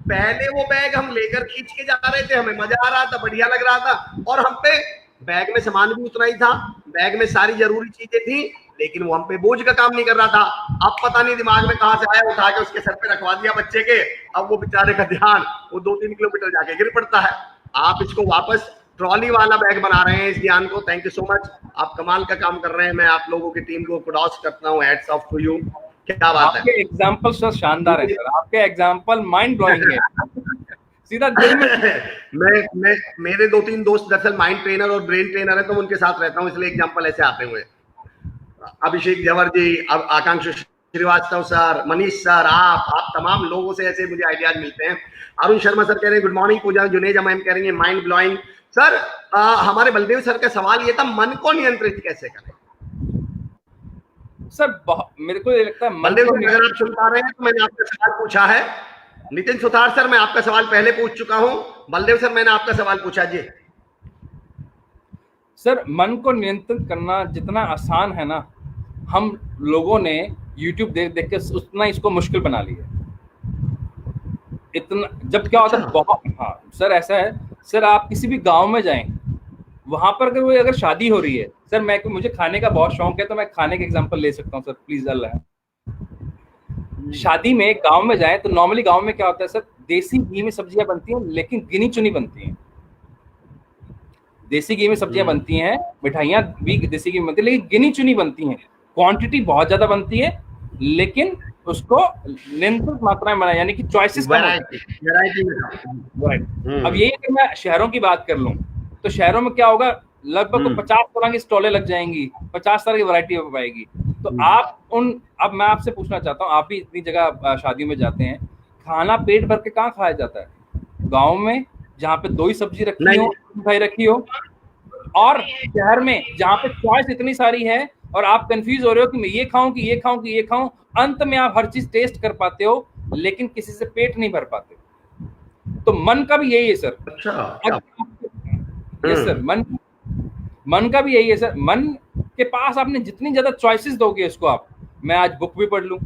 पहले वो बैग हम लेकर खींच के जा रहे थे, हमें मजा आ रहा था, बढ़िया लग रहा था, और हम पे बैग में सामान भी उतना ही था, बैग में सारी जरूरी चीजें थी, लेकिन वो हम पे बोझ का काम नहीं कर रहा था। अब पता नहीं दिमाग में कहां से आया, उठा के उसके सर पे रखवा दिया बच्चे के। अब वो बेचारे का ध्यान वो 2-3 किलोमीटर जाके गिर पड़ता है। आप इसको वापस ट्रॉली वाला बैग बना रहे हैं इस ज्ञान को। थैंक यू सो मच, आप कमाल का काम कर रहे हैं। मैं आप लोगों की टीम को कुडोस करता हूं, हैट्स ऑफ टू यू। क्या बात है, आपके एग्जांपल सर शानदार है सर, आपके एग्जांपल माइंड ब्लोइंग है। सीधा दिल में मैं मेरे 2-3 दोस्त दरअसल माइंड ट्रेनर और ब्रेन ट्रेनर है, तो उनके साथ रहता हूं, इसलिए एग्जांपल ऐसे आते हुए। अभिषेक जवर जी, अब आकांक्ष श्रीवास्तव सर, मनीष सर, आप तमाम लोगों से ऐसे मुझे आइडियाज मिलते हैं। अरुण शर्मा सर कह रहे हैं गुड मॉर्निंग। पूजा जुनेजा मैम कह रही है माइंड ब्लोइंग। सर हमारे बलदेव सर का सवाल ये था, मन को नियंत्रित कैसे करें? सर मेरे को ये लगता है, बलदेव सर अगर आप सुन पा रहे हैं तो मैंने आपका सवाल पूछा है। नितिन सुथार सर, मैं आपका सवाल पहले पूछ चुका हूं। बलदेव सर, मैंने आपका सवाल पूछा जी। सर मन को नियंत्रित करना जितना आसान है ना, हम लोगों ने YouTube देख के उतना इसको मुश्किल बना लिया। इतना जब क्या होता है, बहुत, हाँ सर ऐसा है सर, आप किसी भी गांव में जाएं, वहां पर अगर शादी हो रही है सर, मुझे खाने का बहुत शौक है, तो मैं खाने के एग्जांपल ले सकता हूँ सर, प्लीज अल्लाह। शादी में गांव में जाएं तो नॉर्मली गांव में क्या होता है सर, देसी घी में सब्जियां बनती हैं, लेकिन गिनी चुनी बनती हैं। देसी घी में सब्जियां बनती हैं, मिठाइयां भी देसी घी में बनती है, लेकिन गिनी चुनी बनती हैं, क्वांटिटी बहुत ज्यादा बनती है, लेकिन उसको नियंत्रित मात्रा में बनाया, यानी कि चॉइसेस कम होती है। अब यही अगर मैं शहरों की बात कर लूं, तो शहरों में क्या होगा, लगभग तो 50 तरह की स्टॉलें लग जाएंगी, 50 तरह की वैरायटी हो पाएगी। तो अब मैं आपसे पूछना चाहता हूँ, आप भी इतनी जगह शादियों में जाते हैं, खाना पेट भर के कहाँ खाया जाता है? गाँव में, जहाँ पे 2 ही सब्जी रखी हो, मिठाई रखी हो, और शहर में जहाँ पे चॉइस इतनी सारी है और आप कंफ्यूज हो रहे हो कि मैं ये खाऊं कि ये खाऊं कि ये खाऊं। अंत में आप हर चीज टेस्ट कर पाते हो, लेकिन किसी से पेट नहीं भर पाते। तो मन का भी यही है सर। अच्छा, यस सर, मन का भी यही है सर। मन के पास आपने जितनी ज्यादा चॉइसेस दोगे उसको, आप, मैं आज बुक भी पढ़ लूं,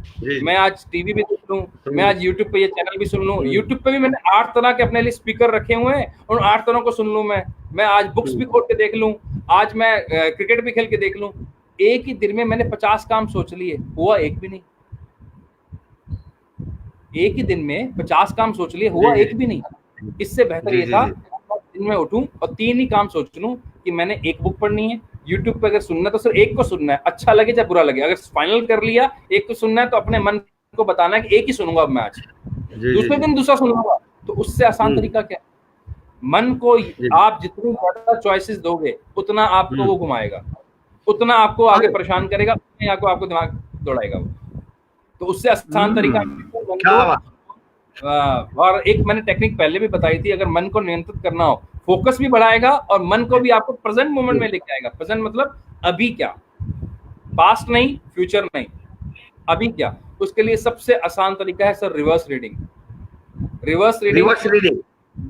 मैं आज टीवी भी देख लूं, मैं आज यूट्यूब पे ये चैनल भी सुन लूं, यूट्यूब पे भी मैंने 8 तरह के अपने लिए स्पीकर रखे हुए हैं, उन 8 तरह को सुन लूं, मैं आज बुक्स भी खोल के देख लूं, आज मैं क्रिकेट भी खेल के देख लूं। एक ही दिन में मैंने 50 काम सोच लिए, हुआ एक भी नहीं। एक ही दिन में 50 काम सोच लिए, हुआ एक भी नहीं। इससे बेहतर ये था दिन में उठूं और 3 ही काम सोच लूं कि मैंने एक बुक पढ़नी है, यूट्यूब पे अगर सुनना है तो सिर्फ एक को सुनना है, अच्छा लगे चाहे बुरा लगे। अगर फाइनल कर लिया एक को सुनना है, तो अपने मन को बताना है कि एक ही सुनूंगा अब मैं आज, दूसरे दिन दूसरा सुनूंगा। तो उससे आसान तरीका क्या? मन को आप जितनी ज्यादा चॉइसेस दोगे, उतना आपको वो घुमाएगा, उतना आपको आगे परेशान करेगा, उतने आपको दिमाग दौड़ाएगा वो। तो उससे आसान तरीका मन क्या बात। को और एक मैंने टेक्निक पहले भी बताई थी, अगर मन को नियंत्रित करना हो, फोकस भी बढ़ाएगा और मन को भी आपको प्रेजेंट मोमेंट में लेके आएगा। प्रेजेंट मतलब अभी क्या, पास्ट नहीं, फ्यूचर नहीं, अभी क्या। उसके लिए सबसे आसान तरीका है sir reverse reading. Reverse reverse reading reading.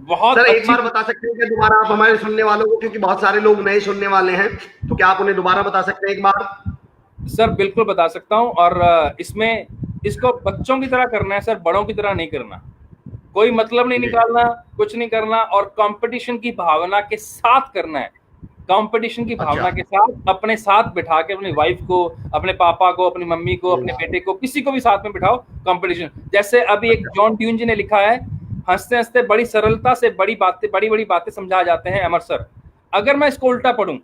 बहुत सर एक अच्छी। बार बता सकते हैं कि दोबारा आप हमारे सुनने वालों को, क्योंकि बहुत सारे लोग नए सुनने वाले हैं, तो क्या आप उन्हें दोबारा बता सकते हैं एक बार? सर बिल्कुल बता सकता हूं, और इसमें इसको बच्चों की तरह करना है सर, बड़ों की तरह नहीं करना। कोई मतलब नहीं जी निकालना, कुछ नहीं करना, और कंपटीशन की भावना के साथ करना है। कंपटीशन की भावना अच्छा। के साथ अपने साथ बिठा के अपनी वाइफ को, अपने पापा को, अपनी मम्मी को, अपने बेटे को, किसी को भी साथ में बिठाओ। कंपटीशन जैसे अभी एक अच्छा। जॉन ट्यून जी ने लिखा है, हंसते हंसते बड़ी सरलता से बड़ी बातें, बड़ी बड़ी बातें समझा जाते हैं अमर सर। अगर मैं इसको उल्टा पढ़ूं,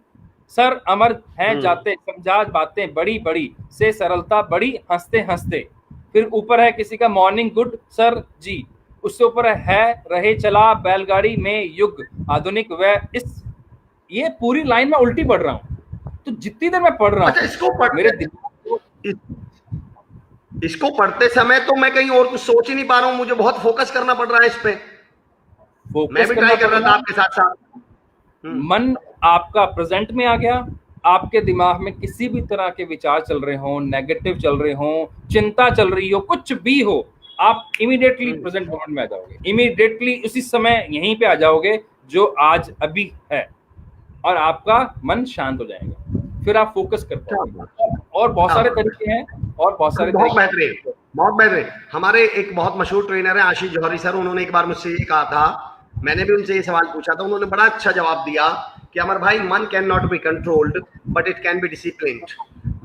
सर अमर हैं जाते समझा बातें बड़ी बड़ी से सरलता बड़ी हंसते हंसते। फिर ऊपर है किसी का मॉर्निंग गुड सर जी, उससे ऊपर है रहे चला बैलगाड़ी में युग आधुनिक व इस। ये पूरी लाइन में उल्टी पढ़ रहा हूँ, तो जितनी देर मैं पढ़ रहा अच्छा, हूँ इसको मेरे पढ़ते दिमाग को इसको पढ़ते समय तो मैं कहीं और कुछ सोच ही नहीं पा रहा हूँ, मुझे बहुत फोकस करना पड़ रहा है इस पे। मैं फोकस भी करना ट्राई कर पड़ रहा रहा था है। आपके साथ साथ। मन आपका प्रेजेंट में आ गया, आपके दिमाग में किसी भी तरह के विचार चल रहे हो, नेगेटिव चल रहे हो, चिंता चल रही हो, कुछ भी हो, आप इमीडिएटली हम्म। प्रेजेंट मोमेंट में आ जाओगे, इमीडिएटली उसी समय यहीं पे आ जाओगे जो आज अभी है, और आपका मन शांत हो जाएगा, फिर आप फोकस कर क्या पाओगे। बात। और बहुत क्या सारे बात तरीके हैं, और बहुत है। सारे बहुत तरीके बेहतरीन। हैं। बहुत बेहतरीन। हमारे एक बहुत मशहूर ट्रेनर है आशीष जौहरी सर, उन्होंने एक बार मुझसे ये कहा था, मैंने भी उनसे ये सवाल पूछा था, उन्होंने बड़ा अच्छा जवाब दिया कि अमर भाई, मन can not be controlled but it can be disciplined.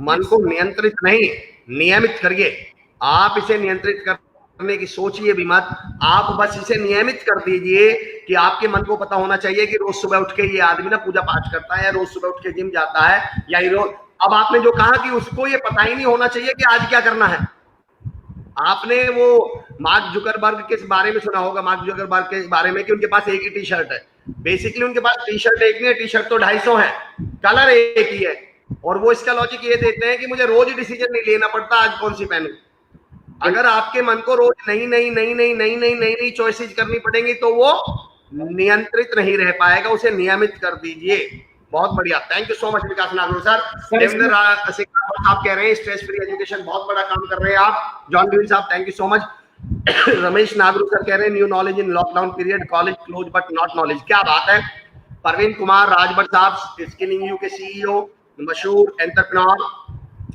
मन को नियंत्रित नहीं, नियमित करिए। आप इसे नियंत्रित करने की सोचिए भी मत, आप बस इसे नियमित कर दीजिए कि आपके मन को पता होना चाहिए कि रोज सुबह उठ के ये आदमी ना पूजा पाठ करता है, या रोज सुबह उठ के जिम जाता है, या ये रोज। अब आपने जो कहा कि उसको ये पता ही नहीं होना चाहिए कि आज क्या करना है। आपने वो मार्क जुकरबर्ग के बारे में सुना होगा, मार्क जुकरबर्ग के बारे में, कि उनके पास एक ही टी शर्ट है। बेसिकली उनके पास टी शर्ट एक नहीं है, टी शर्ट तो 250 है, कलर एक ही है। और वो इसका लॉजिक ये देते हैं कि मुझे रोज डिसीजन नहीं लेना पड़ता आज कौन सी पहनूं। अगर आपके मन को रोज नई नई नई नई नई नई नई नई चॉइसेस करनी पड़ेंगी तो वो नियंत्रित नहीं रह पाएगा, उसे नियमित कर दीजिए। बहुत बढ़िया, thank you so much Vikas Nagru sir. Devendra आप कह रहे हैं स्ट्रेस फ्री एजुकेशन, बहुत बड़ा काम कर रहे हैं आप। जॉन ड्यून साहब thank you so much. Ramesh Nagru sir कह रहे हैं new knowledge in lockdown period, college close but not knowledge. क्या बात है। परवीन कुमार राजभर साहब स्किनिंग यू के सीईओ, मशहूर एंटरप्रेन्योर,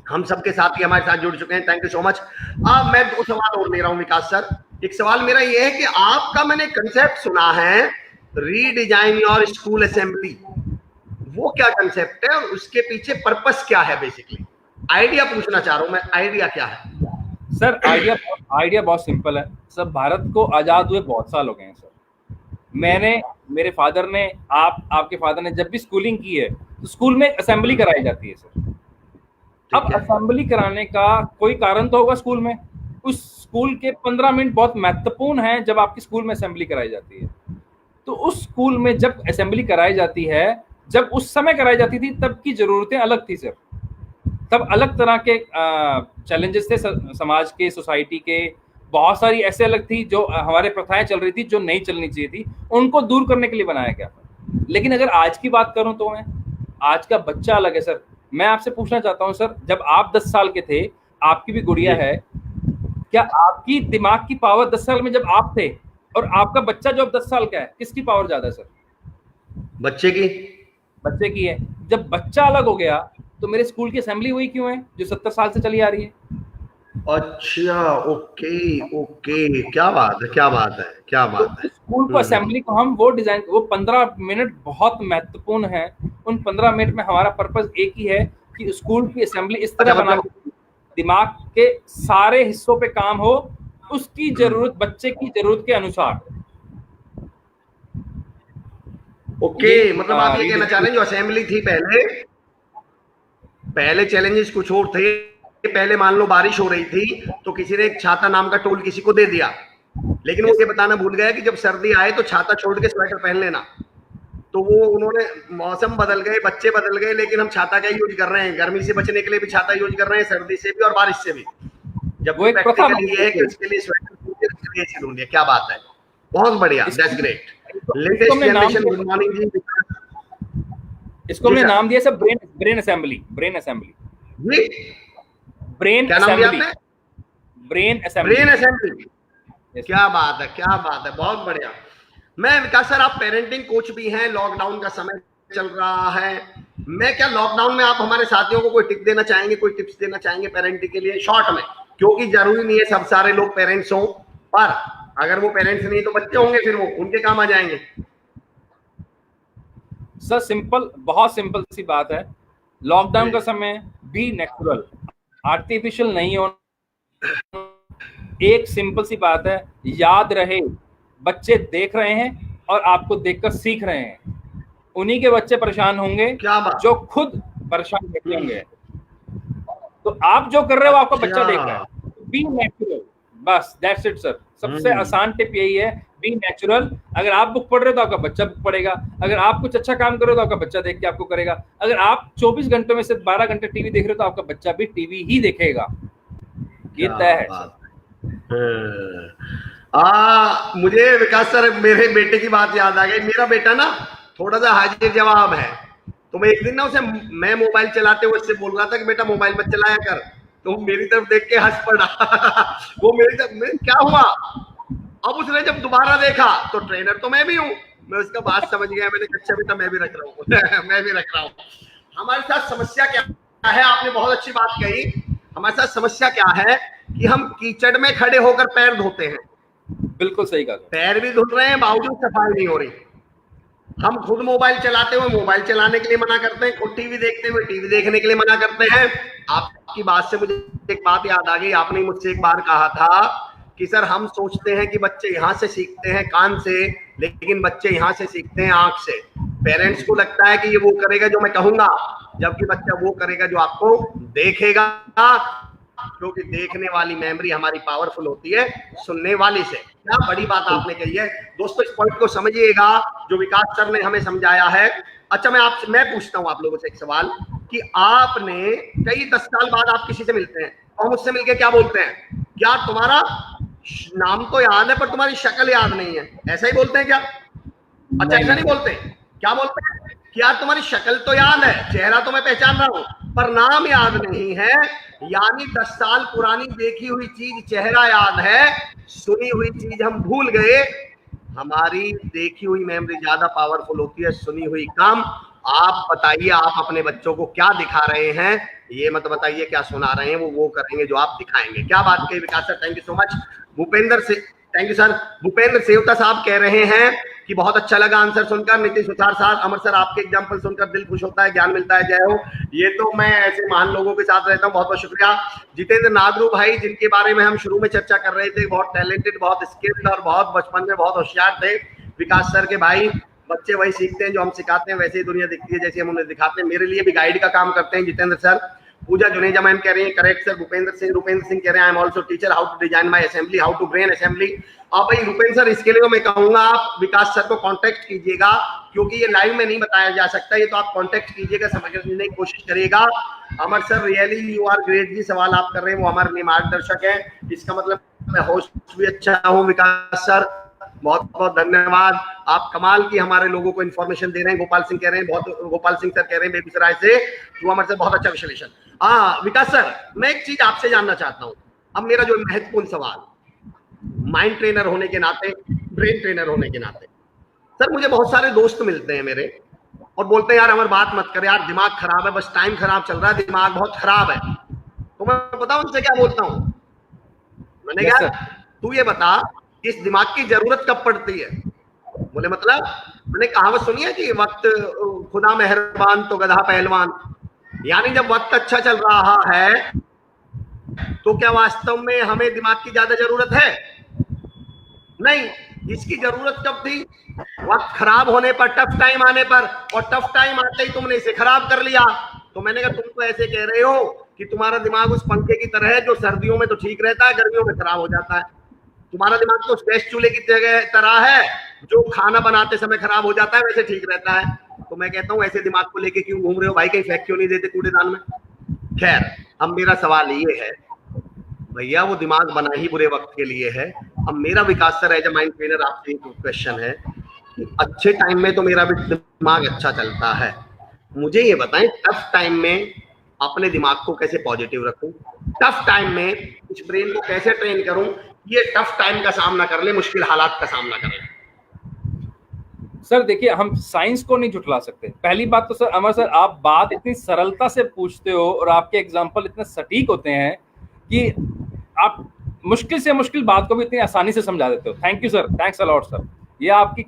हम सबके साथ ही हमारे साथ जुड़ चुके हैं, थैंक यू सो मच। अब मैं 2 सवाल और ले रहा हूं विकास सर। एक सवाल मेरा ये है कि आपका मैंने कंसेप्ट सुना है रीडिजाइन योर स्कूल असेंबली, वो क्या कंसेप्ट है और उसके पीछे पर्पस क्या है? बेसिकली आइडिया पूछना चाह रहा हूं मैं, आइडिया क्या है? सर आइडिया बहुत सिंपल है। सब भारत को आजाद हुए बहुत साल हो गए हैं सर। मैंने, मेरे फादर ने, आपके फादर ने जब भी स्कूलिंग की है तो स्कूल में असेंबली कराई जाती है सर। अब असेंबली कराने का कोई कारण तो होगा स्कूल में। उस स्कूल के 15 मिनट बहुत महत्वपूर्ण हैं जब आपकी स्कूल में असेंबली कराई जाती है। तो उस स्कूल में जब असेंबली कराई जाती है, जब उस समय कराई जाती थी तब की जरूरतें अलग थी सर। तब अलग तरह के चैलेंजेस थे समाज के, सोसाइटी के। बहुत सारी ऐसे अलग थी जो हमारे प्रथाएं चल रही थी जो नहीं चलनी चाहिए थी, उनको दूर करने के लिए बनाया गया था। लेकिन अगर आज की बात करूं तो मैं, आज का बच्चा अलग है सर। मैं आपसे पूछना चाहता हूं सर, जब आप 10 साल के थे, आपकी भी गुड़िया है, क्या आपकी दिमाग की पावर 10 साल में जब आप थे और आपका बच्चा जो अब 10 साल का है, किसकी पावर ज्यादा है सर? बच्चे की। बच्चे की है। जब बच्चा अलग हो गया तो मेरे स्कूल की असेंबली वही क्यों है जो 70 साल से चली आ रही है? अच्छा, ओके ओके, क्या बात है, क्या बात है, क्या बात है। स्कूल को, असेंबली को हम वो डिजाइन, वो 15 मिनट बहुत महत्वपूर्ण है। उन 15 मिनट में हमारा पर्पस एक ही है कि स्कूल की असेंबली इस तरह अच्छा, बना के दिमाग के सारे हिस्सों पे काम हो, उसकी जरूरत, बच्चे की जरूरत के अनुसार। ओके, मतलब आप ये कहना चाह रहे हैं जो असेंबली थी पहले, पहले चैलेंजेस कुछ और थे। पहले मान लो बारिश हो रही थी तो किसी ने एक छाता नाम का टूल किसी को दे दिया, लेकिन वो ये बताना भूल गया कि जब सर्दी आए तो छाता छोड़ के स्वेटर पहन लेना। तो वो उन्होंने, मौसम बदल गए, बच्चे बदल गए, लेकिन हम छाता का यूज कर रहे हैं। गर्मी से बचने के लिए भी छाता यूज कर रहे हैं, सर्दी से भी और बारिश से भी। जब वो एक प्रथा प्रैक्टिकल ये है कि उसके लिए स्वेटर ढूंढिए। क्या बात है, बहुत बढ़िया, that's great. Latest generation, good morning जी। इसको जी हमने सर। नाम दिया sir brain assembly. Brain assembly. जी ब्रेन क्या नाम दिया असेंबली। आपने? Brain assembly. Brain assembly. क्या बात है, क्या बात है, बहुत बढ़िया। मैं विकास सर, आप पेरेंटिंग कोच भी हैं, लॉकडाउन का समय चल रहा है, मैं क्या लॉकडाउन में आप हमारे साथियों को कोई टिप देना चाहेंगे, कोई टिप्स देना चाहेंगे पेरेंटिंग के लिए शॉर्ट में? क्योंकि जरूरी नहीं है सब सारे लोग पेरेंट्स हों, पर अगर वो पेरेंट्स नहीं तो बच्चे होंगे, फिर वो उनके काम आ जाएंगे। सर सिंपल, बहुत सिंपल सी बात है। लॉकडाउन का समय, बी नेचुरल, आर्टिफिशियल नहीं होना। एक सिंपल सी बात है, याद रहे बच्चे देख रहे हैं और आपको देखकर सीख रहे हैं। उन्हीं के बच्चे परेशान होंगे क्या बात, जो खुद परेशान नहीं होंगे। तो आप जो कर रहे हो आपका बच्चा देख रहा है। बी नेचुरल, बस दैट्स इट सर। सबसे आसान टिप यही है, बी नेचुरल। अगर आप बुक पढ़ रहे हो तो आपका बच्चा बुक पढ़ेगा। अगर आप कुछ अच्छा काम कर रहे हो तो आपका बच्चा देख के आपको करेगा। अगर आप 24 घंटों में से 12 घंटे टीवी देख रहे हो तो आपका बच्चा भी टीवी ही देखेगा। ये तय है सर। मुझे विकास सर मेरे बेटे की बात याद आ गई। मेरा बेटा ना थोड़ा सा हाजिर जवाब है, तो मैं एक दिन ना उसे, मैं मोबाइल चलाते हुए उससे बोल रहा था कि बेटा मोबाइल मत चलाया कर, तो मेरी तरफ देख के हंस पड़ा। वो मेरी तरफ, क्या हुआ? अब उसने जब दोबारा देखा तो ट्रेनर तो मैं भी हूँ, मैं उसका बात समझ गया। मैंने कहा अच्छा बेटा मैं भी रख रहा हूँ। मैं भी रख रहा हूँ। हमारे साथ समस्या क्या है, आपने बहुत अच्छी बात कही। हमारे साथ समस्या क्या है कि हम कीचड़ में खड़े होकर पैर धोते हैं। बिल्कुल सही कहा। पैर भी धुल रहे हैं, बावजूद सफाई नहीं हो रही। हम खुद मोबाइल चलाते हुए मोबाइल चलाने के लिए मना करते हैं, खुद टीवी देखते हुए टीवी देखने के लिए मना करते हैं। आपकी बात से मुझे एक बात याद आ गई। आपने मुझसे एक बार कहा था कि सर हम सोचते हैं कि बच्चे यहाँ से सीखते हैं कान से, लेकिन बच्चे यहाँ से सीखते हैं आंख से। पेरेंट्स को लगता है कि ये वो करेगा जो मैं कहूंगा, जबकि बच्चा वो करेगा जो आपको देखेगा, क्योंकि देखने वाली मेमोरी हमारी पावरफुल होती है सुनने वाली से। क्या बड़ी बात आपने कही है दोस्तों, इस पॉइंट को समझिएगा जो विकास सर ने हमें समझाया है। अच्छा मैं पूछता हूं आप लोगों से एक सवाल कि आपने कई 10 साल बाद आप किसी से मिलते हैं और मुझसे मिलके क्या बोलते हैं? क्या तुम्हारा नाम तो याद है पर तुम्हारी शक्ल याद नहीं है, ऐसा ही बोलते हैं क्या? अच्छा ऐसा नहीं बोलते, क्या बोलते हैं कि यार तुम्हारी शक्ल तो याद है, चेहरा तो मैं पहचान रहा हूं, पर नाम याद नहीं है। यानी 10 साल पुरानी देखी हुई चीज चेहरा याद है, सुनी हुई चीज हम भूल गए। हमारी देखी हुई मेमोरी ज्यादा पावरफुल होती है सुनी हुई कम। आप बताइए, आप अपने बच्चों को क्या दिखा रहे हैं? ये मत बताइए क्या सुना रहे हैं, वो करेंगे जो आप दिखाएंगे। क्या बात कही Vikas sir, thank you so much. Bhupendra से, thank you sir. Bhupendra Sevta साहब कह रहे हैं कि बहुत अच्छा लगा आंसर सुनकर। नीतीश सुथार साहब, अमर सर आपके एग्जाम्पल सुनकर दिल खुश होता है, ज्ञान मिलता है, जय हो। ये तो मैं ऐसे महान लोगों के साथ रहता हूँ, बहुत बहुत शुक्रिया। जितेंद्र नागरू भाई, जिनके बारे में हम शुरू में चर्चा कर रहे थे, बहुत टैलेंटेड, बहुत स्किल्ड और बहुत बचपन में बहुत होशियार थे विकास सर के भाई। बच्चे वही सीखते हैं जो हम सिखाते हैं, वैसे ही दुनिया दिखती है जैसे हम उन्हें दिखाते हैं। मेरे लिए भी गाइड का काम करते हैं जितेंद्र सर। पूजा जुनेजा मैम कह रही है करेक्ट सर। रूपेंद्र सिंह कह रहे हैं I am also teacher, how to design my assembly, how to brain assembly. अब भाई रूपेंद्र सर, इसके लिए मैं कहूंगा आप विकास सर को कांटेक्ट कीजिएगा, क्योंकि ये लाइव में नहीं बताया जा सकता, ये तो आप कांटेक्ट कीजिएगा, समझने की कोशिश करिएगा। Amar sir really you are great ji, सवाल आप कर रहे हैं वो हमारे लिए मार्गदर्शक है, इसका मतलब मैं होस्ट भी अच्छा हूँ। विकास सर बहुत बहुत धन्यवाद, आप कमाल की हमारे लोगों को इन्फॉर्मेशन दे रहे हैं। गोपाल सिंह कह रहे हैं, बहुत गोपाल सिंह सर कह रहे हैं बेगूसराय से, तो हमारे से बहुत अच्छा विश्लेषण। हाँ विकास सर, मैं एक चीज आपसे जानना चाहता हूँ। अब मेरा जो महत्वपूर्ण सवाल, माइंड ट्रेनर होने के नाते, ब्रेन ट्रेनर होने के नाते, सर मुझे बहुत सारे दोस्त मिलते हैं मेरे और बोलते हैं यार हमारी बात मत कर यार, दिमाग खराब है, बस टाइम खराब चल रहा है, दिमाग बहुत खराब है। तो मैं बताऊं उनसे क्या बोलता हूँ? मैंने कहा तू ये बता इस दिमाग की जरूरत कब पड़ती है? बोले मतलब? मैंने कहावत सुनी है कि वक्त खुदा मेहरबान तो गधा पहलवान। यानी जब वक्त अच्छा चल रहा है तो क्या वास्तव में हमें दिमाग की ज्यादा जरूरत है? नहीं। इसकी जरूरत कब थी? वक्त खराब होने पर, टफ टाइम आने पर, और टफ टाइम आते ही तुमने इसे खराब कर लिया। तो मैंने कहा तुम तो ऐसे कह रहे हो कि तुम्हारा दिमाग उस पंखे की तरह है जो सर्दियों में तो ठीक रहता है, गर्मियों में खराब हो जाता है। तुम्हारा दिमाग तो उस गैस चूल्हे की तरह है जो खाना बनाते समय खराब हो जाता है, वैसे ठीक रहता है। तो मैं कहता हूं ऐसे दिमाग को लेके क्यों घूम रहे हो भाई, कहीं फेंक क्यों नहीं देते कूड़ेदान में? खैर, अब मेरा सवाल ये है भैया वो दिमाग बना ही बुरे वक्त के लिए है। अब मेरा Vikas sir as a mind trainer आपसे एक क्वेश्चन है कि अच्छे टाइम में तो मेरा भी दिमाग अच्छा चलता है, मुझे ये बताएं टफ टाइम में अपने दिमाग को कैसे पॉजिटिव रखूं, टफ टाइम में इस ब्रेन को कैसे ट्रेन करूं ये टफ टाइम का सामना कर ले, मुश्किल हालात का सामना कर ले। सर देखिए, हम साइंस को नहीं झुठला सकते। पहली बात तो सर अमर सर, आप बात इतनी सरलता से पूछते हो और आपके एग्जाम्पल इतने सटीक होते हैं कि आप मुश्किल से मुश्किल बात को भी इतनी आसानी से समझा देते हो। Thank you sir, thanks a lot sir, ये आपकी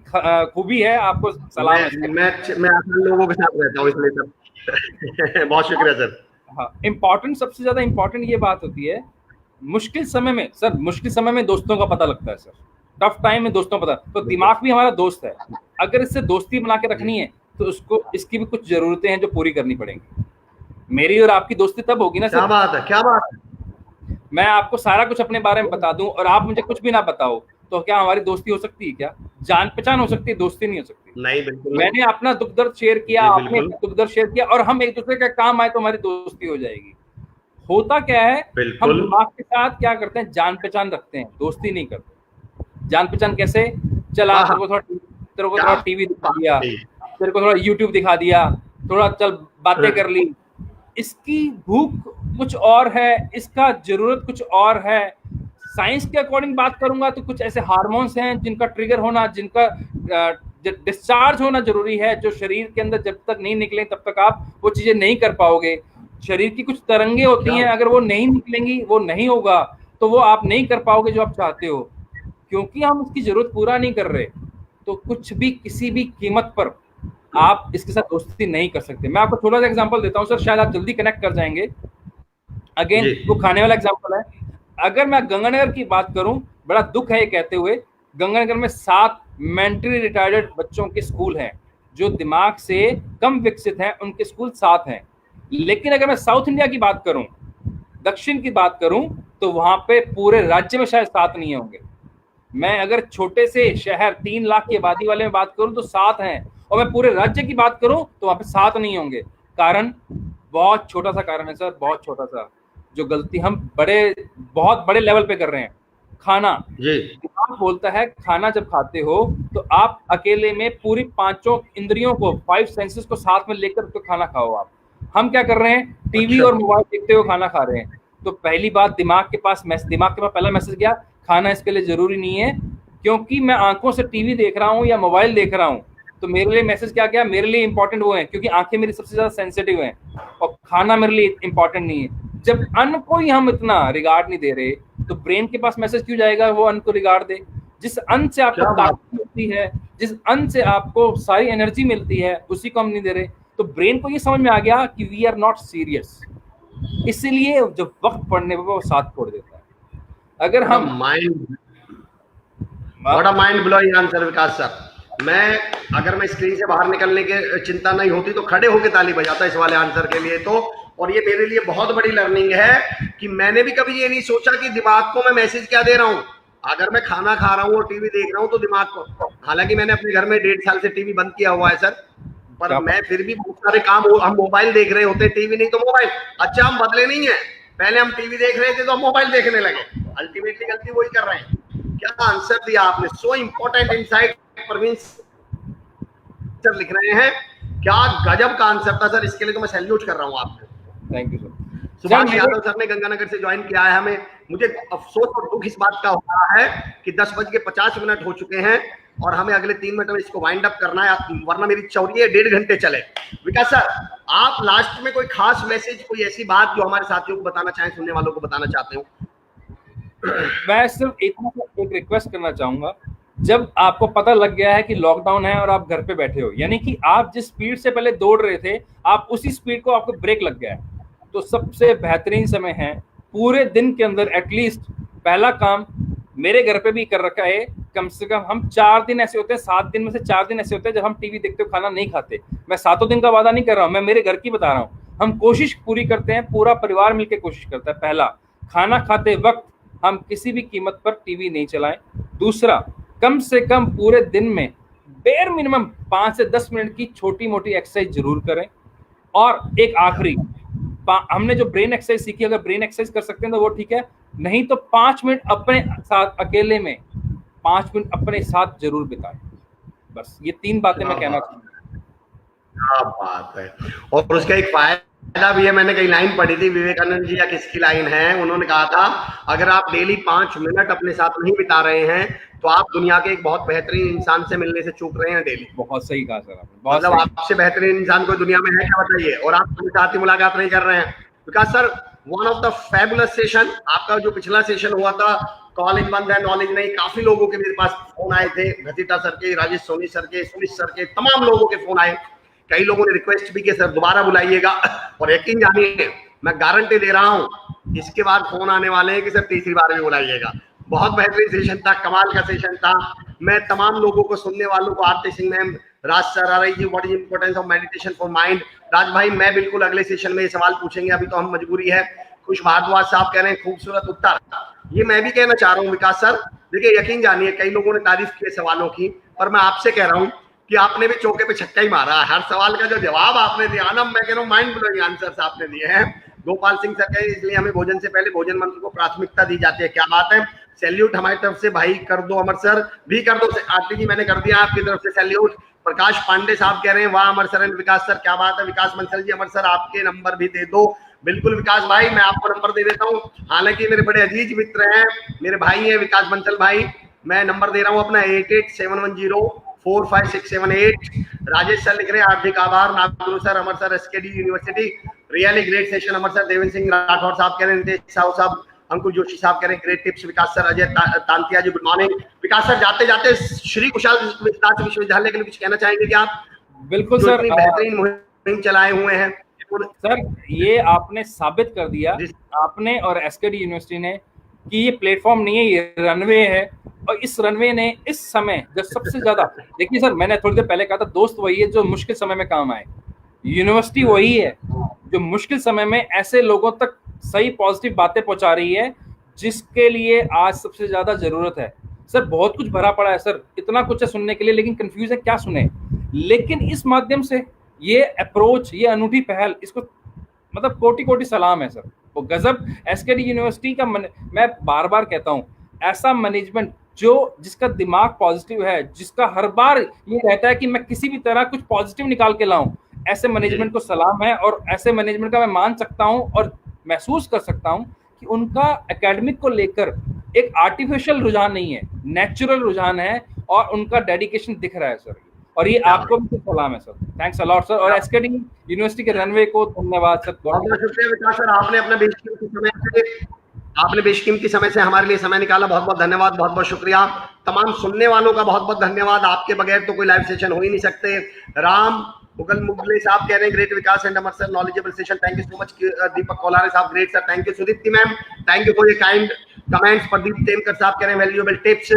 खूबी है, आपको सलाम है। मैं आसान लोगों के साथ रहता हूँ इसलिए सर बहुत शुक्रिया सर। हाँ, इम्पोर्टेंट, सबसे ज्यादा इम्पोर्टेंट ये बात होती है मुश्किल समय में। सर मुश्किल समय में दोस्तों का पता लगता है सर, टफ टाइम में दोस्तों का पता। तो दिमाग भी हमारा दोस्त है, अगर इससे दोस्ती बना के रखनी है तो उसको इसकी भी कुछ जरूरतें हैं जो पूरी करनी पड़ेंगी। मेरी और आपकी दोस्ती तब होगी ना सर, क्या बात है, क्या बात है। मैं आपको सारा कुछ अपने बारे में बता दूं और आप मुझे कुछ भी ना बताओ, तो क्या हमारी दोस्ती हो सकती है? क्या जान पहचान हो सकती है, दोस्ती नहीं हो सकती। नहीं बिल्कुल। मैंने अपना दुख दर्द शेयर किया, आपने दुख दर्द शेयर किया, और हम एक दूसरे का काम आए तो हमारी दोस्ती हो जाएगी। होता क्या है, हम दिमाग के साथ क्या करते हैं, जान पहचान रखते हैं, दोस्ती नहीं करते। जान पहचान कैसे? चला तेरे को थोड़ा टीवी दिखा दिया, तेरे को थोड़ा यूट्यूब दिखा दिया, थोड़ा चल बातें कर ली। इसकी भूख कुछ और है, इसका जरूरत कुछ और है। साइंस के अकॉर्डिंग बात करूंगा तो कुछ ऐसे हार्मोन्स हैं जिनका ट्रिगर होना, जिनका डिस्चार्ज होना जरूरी है, जो शरीर के अंदर जब तक नहीं निकले तब तक आप वो चीजें नहीं कर पाओगे। शरीर की कुछ तरंगे होती हैं, अगर वो नहीं निकलेंगी, वो नहीं होगा, तो वो आप नहीं कर पाओगे जो आप चाहते हो। क्योंकि हम उसकी जरूरत पूरा नहीं कर रहे, तो कुछ भी किसी भी कीमत पर आप इसके साथ दोस्ती नहीं कर सकते। मैं आपको थोड़ा सा एग्जांपल देता हूं सर, शायद आप जल्दी कनेक्ट कर जाएंगे। अगेन वो खाने वाला एग्जांपल है। अगर मैं गंगानगर की बात करूं, बड़ा दुख है ये कहते हुए, गंगानगर में 7 मेंटली रिटार्डेड बच्चों के स्कूल हैं जो दिमाग से कम विकसित हैं, उनके स्कूल 7 हैं। लेकिन अगर मैं साउथ इंडिया की बात करूं, दक्षिण की बात करूं, तो वहां पे पूरे राज्य में शायद 7 नहीं होंगे। मैं अगर छोटे से शहर 3 लाख की आबादी वाले में बात करूं तो 7 हैं, और मैं पूरे राज्य की बात करूं तो वहां पे 7 नहीं होंगे। कारण बहुत छोटा सा कारण है सर, बहुत छोटा सा, जो गलती हम बहुत बड़े लेवल पे कर रहे हैं। खाना, दिमाग बोलता है खाना जब खाते हो तो आप अकेले में पूरी 5 इंद्रियों को, 5 सेंसेस को साथ में लेकर तो खाना खाओ आप। हम क्या कर रहे हैं, टीवी और मोबाइल देखते हुए खाना खा रहे हैं। तो पहली बात, दिमाग के पास पहला मैसेज गया, खाना इसके लिए जरूरी नहीं है। क्योंकि मैं आंखों से टीवी देख रहा हूं या मोबाइल देख रहा हूं, तो मेरे लिए मैसेज क्या गया, मेरे लिए इंपॉर्टेंट वो है क्योंकि आंखें मेरी सबसे ज्यादा सेंसिटिव हैं, और खाना मेरे लिए इंपॉर्टेंट नहीं है। जब अन्न को ही हम इतना रिगार्ड नहीं दे रहे, तो ब्रेन के पास मैसेज क्यों जाएगा वो अन्न को रिगार्ड दे? जिस अन्न से आपको ताकत मिलती है, जिस अन्न से आपको सारी एनर्जी मिलती है, उसी को हम नहीं दे रहे। तो ब्रेन को ये समझ में आ गया कि वी आर नॉट सीरियस, इसलिए जब वक्त पड़ने पर वो साथ छोड़ देता है। अगर हम माइंड ब्लोइंग आंसर विकास सर। अगर मैं स्क्रीन से बाहर निकलने की चिंता नहीं होती तो खड़े होकर ताली बजाता इस वाले आंसर के लिए तो। और ये मेरे लिए बहुत बड़ी लर्निंग है कि मैंने भी कभी ये नहीं सोचा कि दिमाग को मैं मैसेज क्या दे रहा हूँ। अगर मैं खाना खा रहा हूँ और टीवी देख रहा हूँ तो दिमाग को, हालांकि मैंने अपने घर में 1.5 साल से टीवी बंद किया हुआ है सर, पर मैं फिर भी बहुत सारे काम, हम मोबाइल देख रहे होते, टीवी नहीं तो मोबाइल। अच्छा, हम बदले नहीं है, पहले हम टीवी देख रहे थे तो हम मोबाइल देखने लगे, अल्टीमेटली गलती वही कर रहे हैं। क्या आंसर दिया आपने, so important insight. Parveen sir लिख रहे हैं, क्या गजब का आंसर था सर, इसके लिए तो मैं सैल्यूट कर रहा हूँ आपको। Thank you sir. Subhash Yadav sir ने गंगानगर से ज्वाइन किया है हमें। मुझे अफसोस और दुख इस बात का हो रहा है कि 10:50 हो चुके हैं और हमें अगले 3 मिनट में इसको वाइंड अप करना है, वरना मेरी चौरी है 1.5 घंटे चले। विकास सर, आप लास्ट में कोई खास मैसेज, कोई ऐसी बात जो हमारे साथियों को बताना चाहें, सुनने वालों को बताना चाहते हो? मैं सिर्फ एक रिक्वेस्ट करना चाहूंगा, जब आपको पता लग गया है कि लॉकडाउन है और आप घर पे बैठे हो, यानी कि आप जिस स्पीड से पहले दौड़ रहे थे, आप उसी स्पीड को आपको ब्रेक लग गया है, तो सबसे बेहतरीन समय है पूरे दिन के अंदर एटलीस्ट पहला काम मेरे घर पे भी कर रखा है, कम से कम हम 4 दिन ऐसे होते हैं, 7 दिन में से 4 दिन ऐसे होते हैं जब हम टीवी देखते हो खाना नहीं खाते। मैं 7 दिन का वादा नहीं कर रहा हूँ, मैं मेरे घर की बता रहा हूँ। हम कोशिश पूरी करते हैं, पूरा परिवार मिलकर कोशिश करता है। पहला, खाना खाते वक्त हम किसी भी कीमत पर टीवी नहीं चलाएं। दूसरा, कम से कम पूरे दिन में बेर मिनिमम 5 से 10 मिनट की छोटी मोटी एक्सरसाइज जरूर करें। और एक आखिरी, हमने जो ब्रेन एक्सरसाइज सीखी, अगर ब्रेन एक्सरसाइज कर सकते हैं तो वो ठीक है, नहीं तो 5 मिनट अपने साथ अकेले में 5 मिनट अपने साथ जरूर बिताएं। बस ये 3 बातें मैं कहना चाहूंगा। क्या बात है। और उसका एक फायदा भी है, मैंने कहीं लाइन पढ़ी थी, विवेकानंद जी या किसकी लाइन है, उन्होंने कहा था अगर आप डेली 5 मिनट अपने साथ नहीं बिता रहे हैं तो आप दुनिया के एक बहुत बेहतरीन इंसान से मिलने से चूक रहे हैं डेली। बहुत सही कहा सर आपने, बहुत मतलब सही। आपसे बेहतरीन इंसान कोई दुनिया में है क्या बताइए, और आप अपने साथ ही मुलाकात नहीं कर रहे हैं। Because sir one of the fabulous session, आपका जो पिछला सेशन हुआ था कॉलेज बंद है नॉलेज नहीं, काफी लोगों के मेरे पास फोन आए थे, घसीटा सर के, राजेश सोनी सर के, सुमित सर के, तमाम लोगों के फोन आए। कई लोगों ने रिक्वेस्ट भी की सर दोबारा बुलाइएगा, और यकीन जानिए मैं गारंटी दे रहा हूं इसके बाद फोन आने वाले हैं कि सर तीसरी बार भी बुलाइएगा। बहुत बेहतरीन सेशन था, कमाल का सेशन था। मैं तमाम लोगों को, सुनने वालों को, आरती सिंह मैम, राज सर, आ रही जी, what is importance of meditation for mind. Raj भाई मैं बिल्कुल अगले सेशन में ये सवाल पूछेंगे, अभी तो हम मजबूरी है। खुश भारद्वाज साहब कह रहे हैं खूबसूरत उत्तर। ये मैं भी कहना चाह रहा हूँ विकास सर, देखिए यकीन जानिए कई लोगों ने तारीफ की सवालों की, पर मैं आपसे कह रहा हूँ कि आपने भी चौके पे छक्का ही मारा। हर सवाल का जो जवाब आपने दिया ना, मैं कह रहा हूँ माइंड ब्लोइंग आंसर्स आपने दिए हैं। गोपाल सिंह सर कहे इसलिए हमें भोजन से पहले भोजन मंत्र को प्राथमिकता दी जाती है। क्या बात है, सैल्यूट हमारी तरफ से भाई, कर दो अमर सर भी कर दो। आरती जी मैंने कर दिया आपकी तरफ से सैल्यूट। प्रकाश पांडे साहब कह रहे हैं वाह अमर सर एंड विकास सर, क्या बात है। विकास बंसल जी, अमर सर आपके नंबर भी दे दो। बिल्कुल विकास भाई मैं आपको नंबर दे देता हूँ, हालांकि मेरे बड़े अजीज मित्र हैं, मेरे भाई हैं विकास बंसल भाई। मैं नंबर दे रहा हूँ अपना 8871045678। राजेश सर लिख रहे हैं हार्दिक आभार Naguru sir, Amar sir, SKD university, really great session Amar sir. Devendra Singh Rathore साहब कह रहे हैं, नितेश साहू साहब, अंकुर जोशी साहब कह रहे हैं ग्रेट टिप्स। विकास सर, अजय तांतिया जी गुड मॉर्निंग। विकास सर जाते जाते श्री कुशाल विश्वविद्यालय के लिए कुछ कहना चाहेंगे क्या आप? बिल्कुल सर, बेहतरीन मुहिम चलाए हुए हैं सर। ये आपने साबित कर दिया, आपने और एसकेडी यूनिवर्सिटी ने, कि ये प्लेटफॉर्म नहीं है, ये रनवे है। और इस रनवे ने इस समय जब सबसे ज्यादा, देखिए सर मैंने थोड़ी देर पहले कहा था दोस्त वही है जो मुश्किल समय में काम आए, यूनिवर्सिटी वही है जो मुश्किल समय में ऐसे लोगों तक सही पॉजिटिव बातें पहुंचा रही है जिसके लिए आज सबसे ज्यादा जरूरत है। सर बहुत कुछ भरा पड़ा है सर, इतना कुछ है सुनने के लिए, लेकिन कंफ्यूज है क्या सुने। लेकिन इस माध्यम से ये अप्रोच, ये अनूठी पहल, इसको मतलब कोटि कोटि सलाम है सर। वो गजब एसकेडी यूनिवर्सिटी का मैं बार बार कहता हूँ, ऐसा मैनेजमेंट जो जिसका दिमाग पॉजिटिव है, जिसका हर बार ये रहता है कि मैं किसी भी तरह कुछ पॉजिटिव निकाल के लाऊं, ऐसे मैनेजमेंट को सलाम है। और ऐसे मैनेजमेंट का मैं मान सकता हूं और महसूस कर सकता हूं कि उनका एकेडमिक को लेकर एक आर्टिफिशियल रुझान नहीं है, नेचुरल रुझान है, और उनका डेडिकेशन दिख रहा है सर। और ये आपको भी सलाम है sir, thanks a lot sir. और एसकेडी यूनिवर्सिटी के रनवे को धन्यवाद सर। बहुत शुक्रिया विकास सर, आपने अपना बेशकीमती समय से हमारे लिए समय निकाला, बहुत बहुत धन्यवाद, बहुत बहुत शुक्रिया। तमाम सुनने वालों का बहुत बहुत धन्यवाद, आपके बगैर तो कोई लाइव सेशन हो ही नहीं सकते। राम मुगल मुगले साहब कह रहे हैं great Vikas and Amar sir, knowledgeable session, thank you so much. Deepak Kolare साहब great sir, thank you. Sudipti ma'am thank you for your kind comments. Pradeep Temkar साहब कह रहे हैं वैल्यूएबल टिप्स।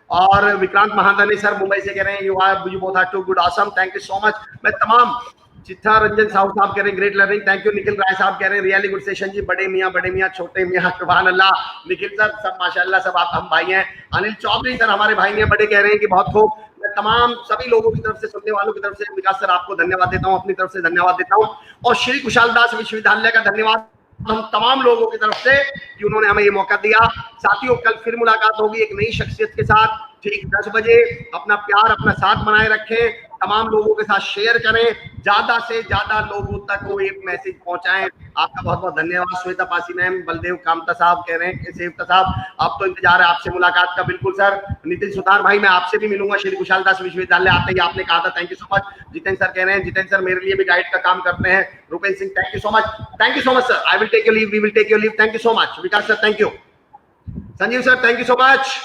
और विक्रांत महादानी सर मुंबई से कह रहे हैं you both are too good awesome, thank you so much. मैं तमाम चित्ता रंजन साहू साहब कह रहे हैं great learning, thank you. Nikhil Rai साहब कह रहे हैं रियली गुड सेशन जी, बड़े मियाँ छोटे मियाँ, सुभान अल्लाह। निखिल सर सब माशाल्लाह, सब आप हम भाई हैं। अनिल चौधरी सर हमारे भाई हैं, बड़े कह रहे हैं कि बहुत खूब। मैं तमाम सभी लोगों की तरफ से, सुनने वालों की तरफ से विकास सर आपको धन्यवाद देता हूँ, अपनी तरफ से धन्यवाद देता हूँ। और श्री कुशाल दास विश्वविद्यालय का धन्यवाद हम तमाम लोगों की तरफ से कि उन्होंने हमें ये मौका दिया। साथियों कल फिर मुलाकात होगी एक नई शख्सियत के साथ, ठीक 10 बजे। अपना प्यार, अपना साथ बनाए रखें, तमाम लोगों के साथ शेयर करें, ज्यादा से ज्यादा लोगों तक वो एक मैसेज पहुंचाएं। आपका बहुत बहुत धन्यवाद। श्वेता पासी मैम, बलदेव कामता साहब कह रहे हैं, सेवता साहब आप तो इंतजार है आपसे मुलाकात का, बिल्कुल सर। नितिन सुतार भाई मैं आपसे भी मिलूंगा श्री कुशाल दास विश्वविद्यालय आते ही, आपने कहा था, thank you so much. Jitendra sir कह रहे हैं, जितेंद्र सर मेरे लिए भी गाइड का काम करते हैं। Rupendra Singh thank you so much, thank you so much sir. I will take your leave, we will take your leave, thank you so much. Vikas sir thank you, Sanjeev sir thank you so much.